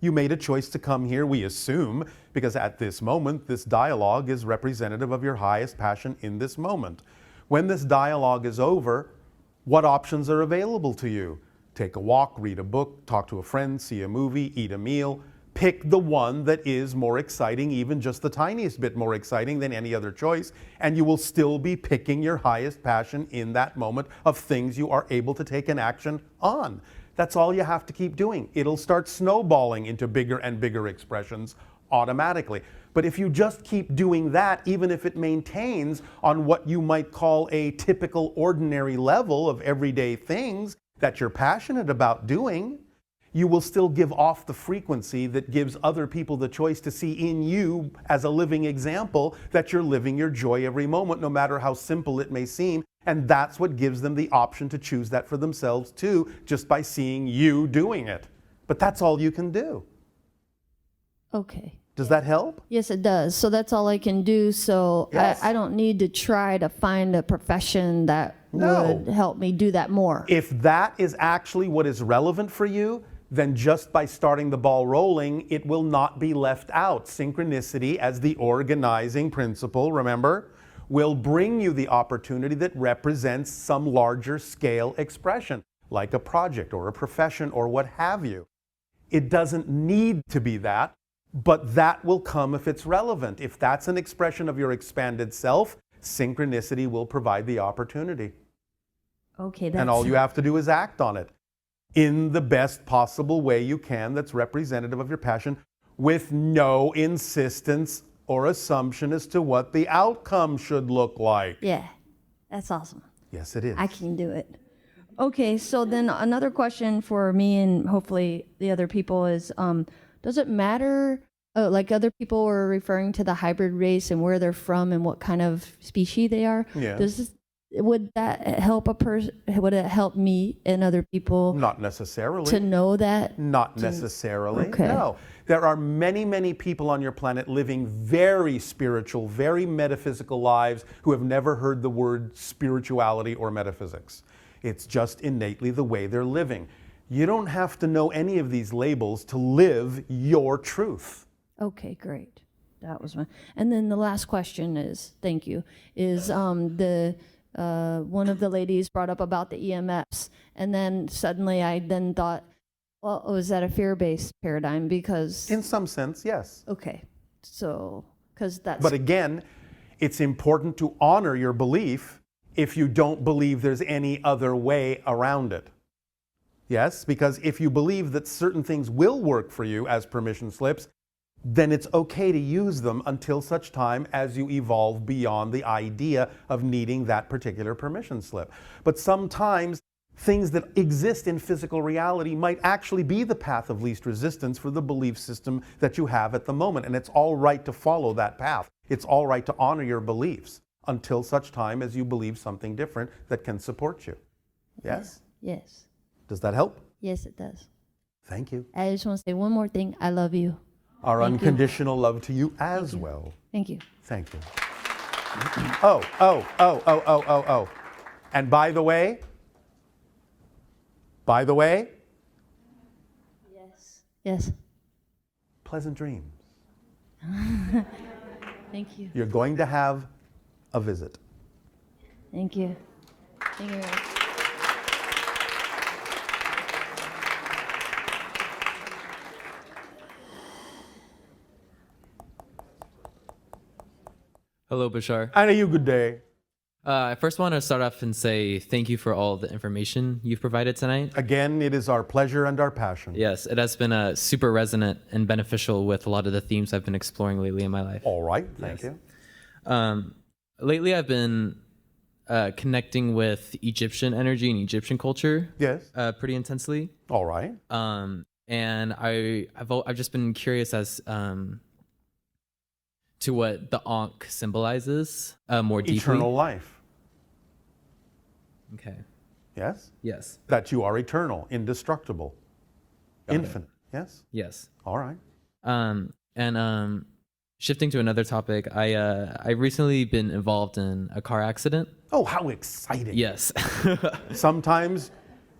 You made a choice to come here, we assume, because at this moment, this dialogue is representative of your highest passion in this moment. When this dialogue is over, what options are available to you? Take a walk, read a book, talk to a friend, see a movie, eat a meal. Pick the one that is more exciting, even just the tiniest bit more exciting than any other choice, and you will still be picking your highest passion in that moment of things you are able to take an action on. That's all you have to keep doing. It'll start snowballing into bigger and bigger expressions automatically. But if you just keep doing that, even if it maintains on what you might call a typical ordinary level of everyday things that you're passionate about doing, you will still give off the frequency that gives other people the choice to see in you as a living example that you're living your joy every moment, no matter how simple it may seem. And that's what gives them the option to choose that for themselves too, just by seeing you doing it. But that's all you can do. Okay. Does that help? Yes, it does. So that's all I can do. So Yes. I don't need to try to find a profession that would help me do that more. If that is actually what is relevant for you, then just by starting the ball rolling, it will not be left out. Synchronicity as the organizing principle, remember, will bring you the opportunity that represents some larger scale expression, like a project or a profession or what have you. It doesn't need to be that, but that will come if it's relevant. If that's an expression of your expanded self, synchronicity will provide the opportunity. Okay, And all you have to do is act on it in the best possible way you can that's representative of your passion, with no insistence or assumption as to what the outcome should look like. Yeah, that's awesome. Yes, it is. I can do it. Okay, so then another question for me and hopefully the other people is, does it matter, like other people were referring to the hybrid race and where they're from and what kind of species they are? Yeah. Would that help a person? Would it help me and other people? Not necessarily. To know that? Not necessarily. Okay. No. There are many, many people on your planet living very spiritual, very metaphysical lives who have never heard the word spirituality or metaphysics. It's just innately the way they're living. You don't have to know any of these labels to live your truth. Okay, great. That was my. And then the last question is, thank you, is one of the ladies brought up about the EMFs, and then suddenly I then thought, well, was that a fear-based paradigm? Because in some sense, yes. Okay, so because that's. But again, it's important to honor your belief if you don't believe there's any other way around it. Yes, because if you believe that certain things will work for you as permission slips, then it's okay to use them until such time as you evolve beyond the idea of needing that particular permission slip. But sometimes things that exist in physical reality might actually be the path of least resistance for the belief system that you have at the moment. And it's all right to follow that path. It's all right to honor your beliefs until such time as you believe something different that can support you. Yes? Yes. Does that help? Yes, it does. Thank you. I just want to say one more thing. I love you. Our Thank unconditional love to you as well. Thank you. Thank you. Oh. And by the way, Yes. pleasant dreams. Thank you. You're going to have a visit. Thank you. Thank you. Hello, Bashar. And you good day. I first want to start off and say thank you for all the information you've provided tonight. Again, it is our pleasure and our passion. Yes, it has been super resonant and beneficial with a lot of the themes I've been exploring lately in my life. All right, thank you. Lately, I've been connecting with Egyptian energy and Egyptian culture. Yes. Pretty intensely. All right. And I've just been curious as to what the Ankh symbolizes more deeply. Eternal life. Okay. Yes? Yes. That you are eternal, indestructible, infinite. Yes? Yes. All right. And shifting to another topic, I've recently been involved in a car accident. Oh, how exciting. Yes. Sometimes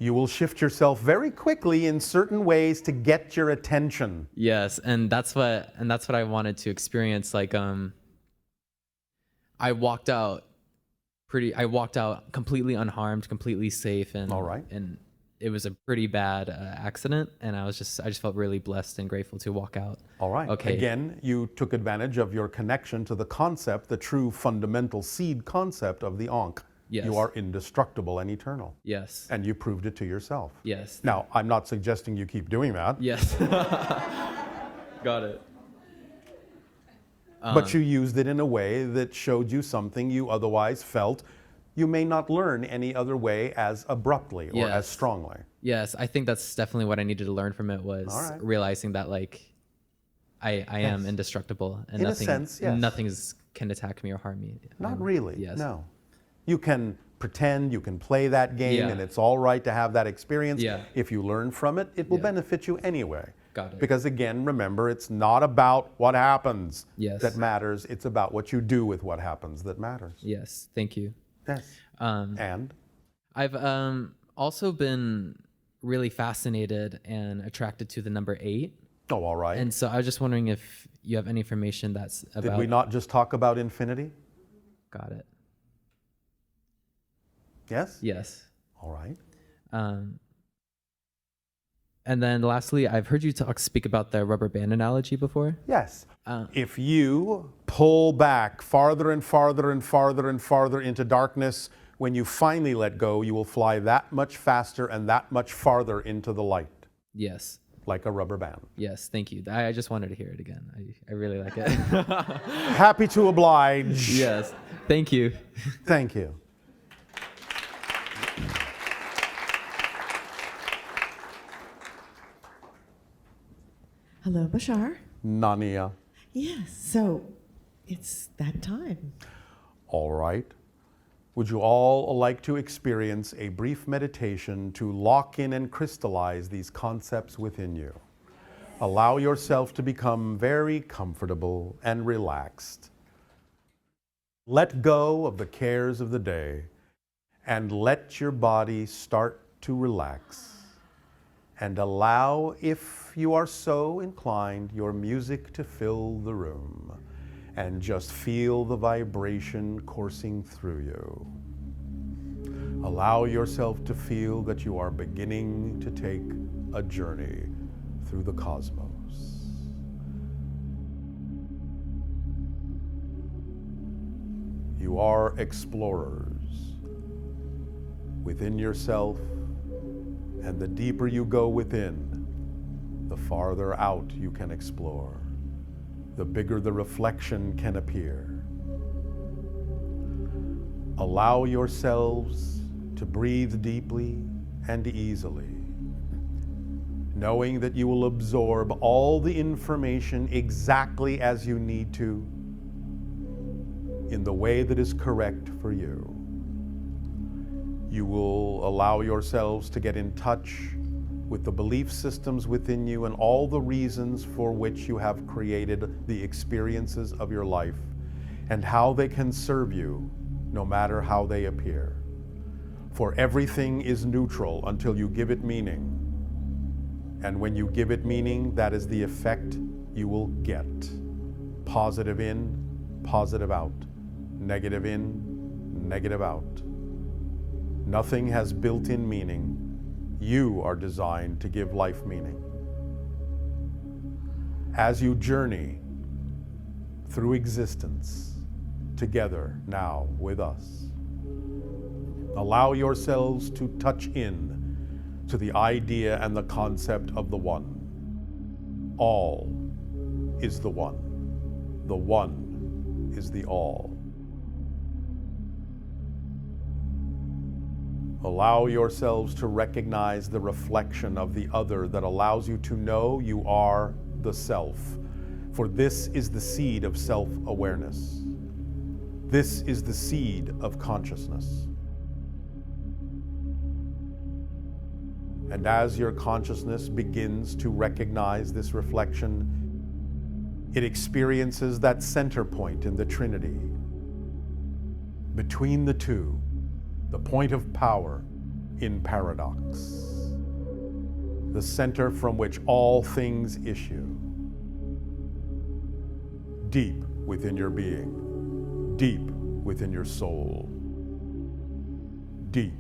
you will shift yourself very quickly in certain ways to get your attention. Yes, and that's what I wanted to experience. Like, I walked out completely unharmed, completely safe, and all right. And it was a pretty bad accident, and I just felt really blessed and grateful to walk out. All right. Okay. Again, you took advantage of your connection to the concept, the true fundamental seed concept of the Ankh. Yes. You are indestructible and eternal. Yes. And you proved it to yourself. Yes. Now, I'm not suggesting you keep doing that. Yes. Got it. But you used it in a way that showed you something you otherwise felt you may not learn any other way as abruptly or as strongly. Yes, I think that's definitely what I needed to learn from it was realizing that like I am indestructible and nothing can attack me or harm me. Not really. Yes. No. You can pretend, you can play that game, and it's all right to have that experience. Yeah. If you learn from it, it will benefit you anyway. Got it. Because again, remember, it's not about what happens Yes. that matters. It's about what you do with what happens that matters. Yes, thank you. Yes. And? I've also been really fascinated and attracted to the number 8. Oh, all right. And so I was just wondering if you have any information that's about... Did we not just talk about infinity? Got it. Yes? Yes. All right. And then lastly, I've heard you speak about the rubber band analogy before. Yes. If you pull back farther and farther and farther and farther into darkness when you finally let go, you will fly that much faster and that much farther into the light. Yes. Like a rubber band. Yes, thank you. I just wanted to hear it again. I really like it. Happy to oblige. Yes, thank you. Thank you. Hello, Bashar. Nania. Yes, so it's that time. All right. Would you all like to experience a brief meditation to lock in and crystallize these concepts within you? Allow yourself to become very comfortable and relaxed. Let go of the cares of the day and let your body start to relax. And allow, if you are so inclined, your music to fill the room. And just feel the vibration coursing through you. Allow yourself to feel that you are beginning to take a journey through the cosmos. You are explorers within yourself, and the deeper you go within, the farther out you can explore. The bigger the reflection can appear. Allow yourselves to breathe deeply and easily, knowing that you will absorb all the information exactly as you need to, in the way that is correct for you. You will allow yourselves to get in touch with the belief systems within you and all the reasons for which you have created the experiences of your life and how they can serve you no matter how they appear. For everything is neutral until you give it meaning. And when you give it meaning, that is the effect you will get. Positive in, positive out. Negative in, negative out. Nothing has built-in meaning. You are designed to give life meaning. As you journey through existence together now with us, allow yourselves to touch in to the idea and the concept of the One. All is the One. The One is the All. Allow yourselves to recognize the reflection of the other that allows you to know you are the self. For this is the seed of self-awareness. This is the seed of consciousness. And as your consciousness begins to recognize this reflection, it experiences that center point in the Trinity. Between the two, the point of power in paradox. The center from which all things issue. Deep within your being, deep within your soul, deep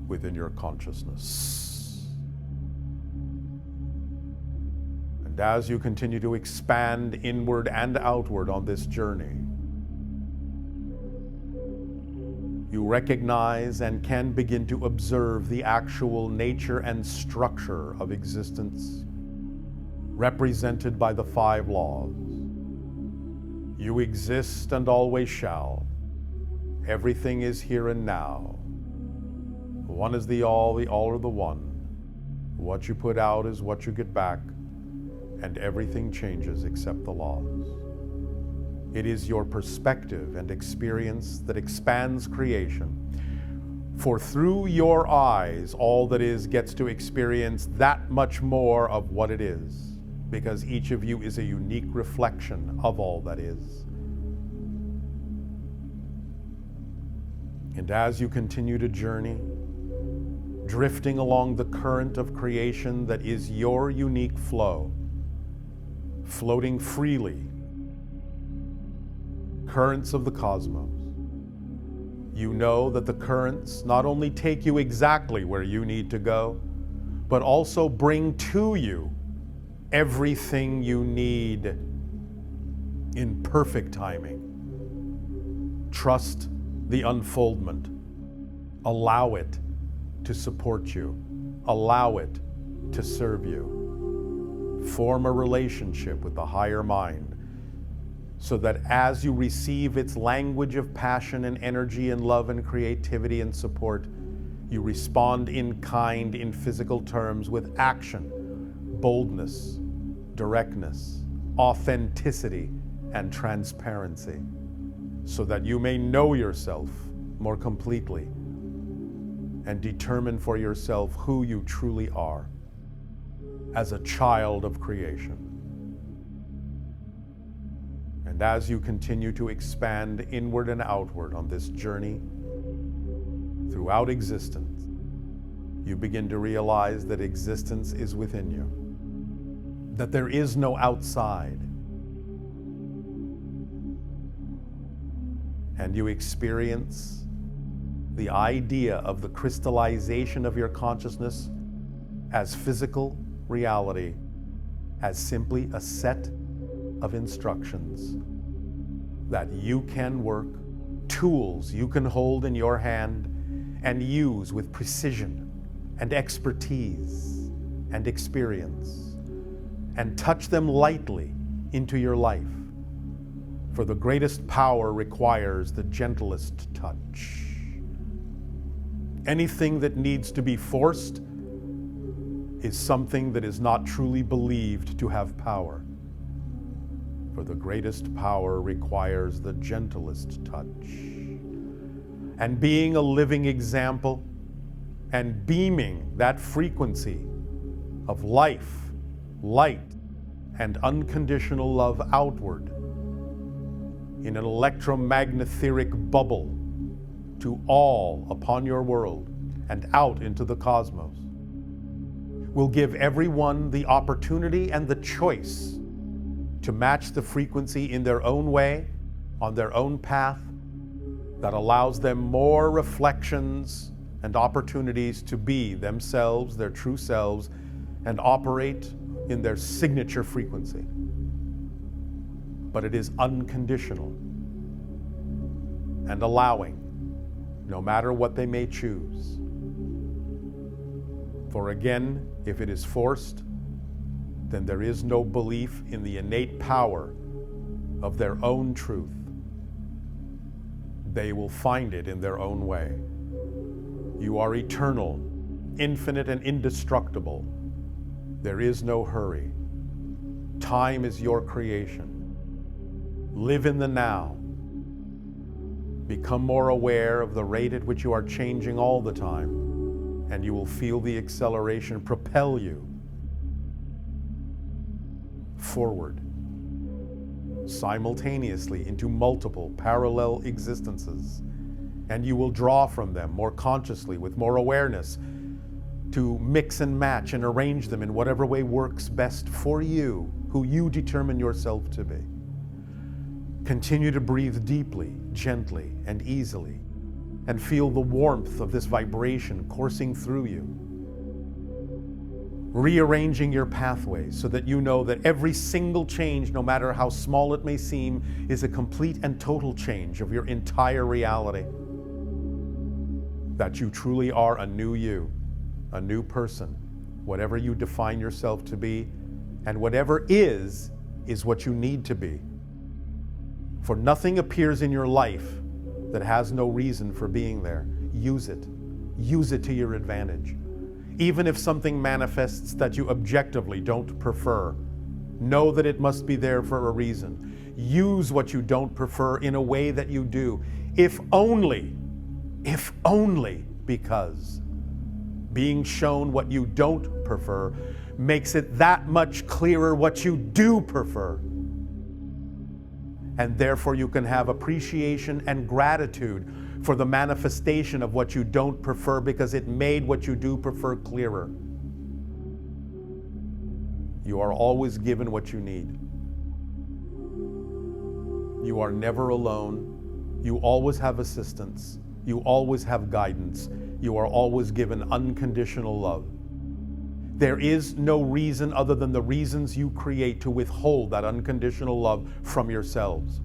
within your consciousness. And as you continue to expand inward and outward on this journey, you recognize and can begin to observe the actual nature and structure of existence, represented by the 5 laws. You exist and always shall. Everything is here and now. The One is the all are the One. What you put out is what you get back, and everything changes except the laws. It is your perspective and experience that expands creation. For through your eyes, all that is gets to experience that much more of what it is, because each of you is a unique reflection of all that is. And as you continue to journey, drifting along the current of creation that is your unique flow, floating freely, currents of the cosmos, you know that the currents not only take you exactly where you need to go, but also bring to you everything you need in perfect timing. Trust the unfoldment Allow it to support you. Allow it to serve you. Form a relationship with the higher mind so that as you receive its language of passion and energy and love and creativity and support, you respond in kind, in physical terms, with action, boldness, directness, authenticity, and transparency, so that you may know yourself more completely and determine for yourself who you truly are as a child of creation. And as you continue to expand inward and outward on this journey throug't existence, you begin to realize that existence is within you, that there is no outside. And you experience the idea of the crystallization of your consciousness as physical reality, as simply a set of instructions that you can work, tools you can hold in your hand and use with precision and expertise and experience, and touch them lightly into your life. For the greatest power requires the gentlest touch. Anything that needs to be forced is something that is not truly believed to have power. For the greatest power requires the gentlest touch. And being a living example and beaming that frequency of life, light, and unconditional love outward in an electromagnetic bubble to all upon your world and out into the cosmos, will give everyone the opportunity and the choice to match the frequency in their own way, on their own path, that allows them more reflections and opportunities to be themselves, their true selves, and operate in their signature frequency. But it is unconditional and allowing, no matter what they may choose. For again, if it is forced, then there is no belief in the innate power of their own truth. They will find it in their own way. You are eternal, infinite, and indestructible. There is no hurry. Time is your creation. Live in the now. Become more aware of the rate at which you are changing all the time, and you will feel the acceleration propel you forward, simultaneously into multiple parallel existences, and you will draw from them more consciously with more awareness to mix and match and arrange them in whatever way works best for you, who you determine yourself to be. Continue to breathe deeply, gently, and easily, and feel the warmth of this vibration coursing through you, rearranging your pathways so that you know that every single change, no matter how small it may seem, is a complete and total change of your entire reality. That you truly are a new you, a new person, whatever you define yourself to be, and whatever is what you need to be. For nothing appears in your life that has no reason for being there. Use it. Use it to your advantage. Even if something manifests that you objectively don't prefer, know that it must be there for a reason. Use what you don't prefer in a way that you do, if only because being shown what you don't prefer makes it that much clearer what you do prefer. And therefore you can have appreciation and gratitude for the manifestation of what you don't prefer, because it made what you do prefer clearer. You are always given what you need. You are never alone. You always have assistance. You always have guidance. You are always given unconditional love. There is no reason other than the reasons you create to withhold that unconditional love from yourselves.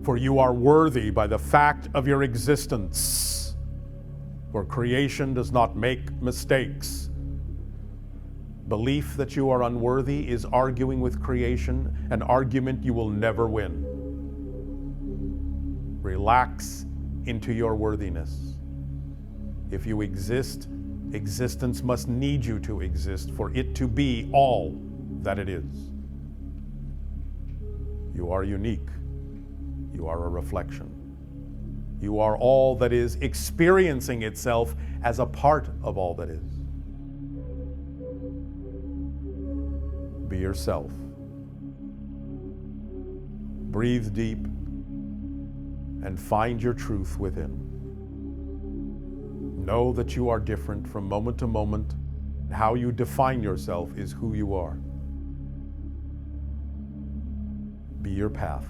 For you are worthy by the fact of your existence. For creation does not make mistakes. Belief that you are unworthy is arguing with creation, an argument you will never win. Relax into your worthiness. If you exist, existence must need you to exist for it to be all that it is. You are unique. You are a reflection. You are all that is experiencing itself as a part of all that is. Be yourself. Breathe deep and find your truth within. Know that you are different from moment to moment. How you define yourself is who you are. Be your path.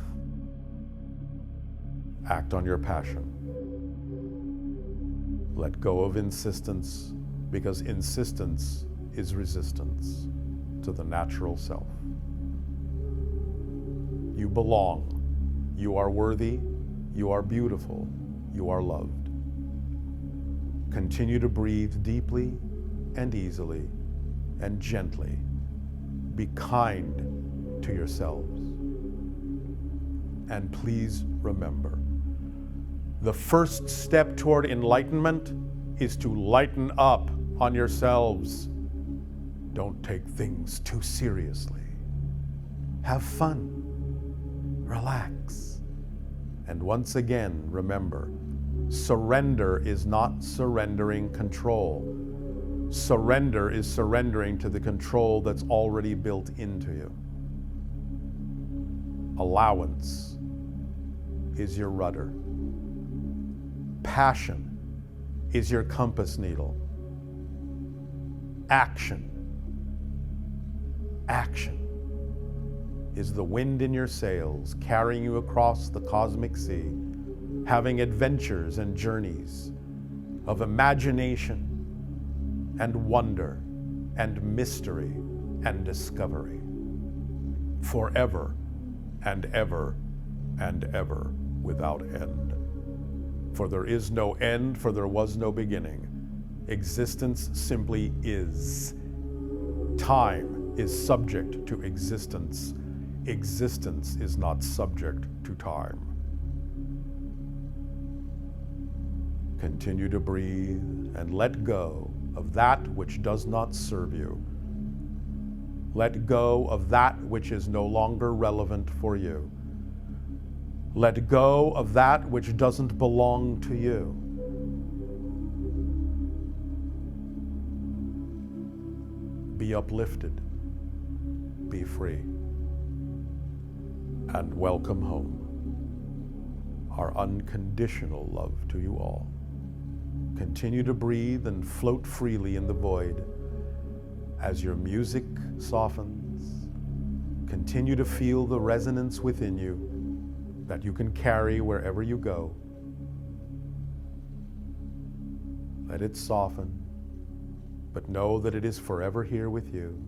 Act on your passion. Let go of insistence, because insistence is resistance to the natural self. You belong. You are worthy. You are beautiful. You are loved. Continue to breathe deeply and easily and gently. Be kind to yourselves. And please remember, the first step toward enlightenment is to lighten up on yourselves. Don't take things too seriously. Have fun. Relax. And once again, remember, surrender is not surrendering control. Surrender is surrendering to the control that's already built into you. Allowance is your rudder. Passion is your compass needle. Action is the wind in your sails, carrying you across the cosmic sea, having adventures and journeys of imagination and wonder and mystery and discovery, forever and ever and ever without end. For there is no end, for there was no beginning. Existence simply is. Time is subject to existence. Existence is not subject to time. Continue to breathe and let go of that which does not serve you. Let go of that which is no longer relevant for you. Let go of that which doesn't belong to you. Be uplifted. Be free. And welcome home. Our unconditional love to you all. Continue to breathe and float freely in the void. As your music softens, continue to feel the resonance within you that you can carry wherever you go. Let it soften, but know that it is forever here with you.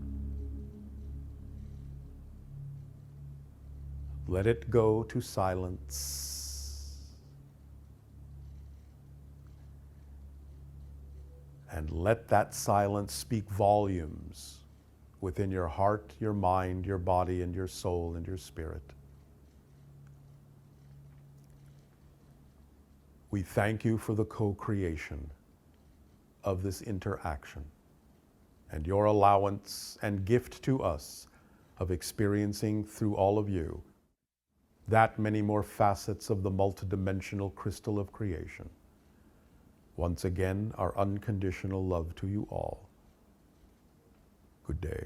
Let it go to silence. And let that silence speak volumes within your heart, your mind, your body, and your soul, and your spirit. We thank you for the co-creation of this interaction and your allowance and gift to us of experiencing through all of you that many more facets of the multidimensional crystal of creation. Once again, our unconditional love to you all. Good day.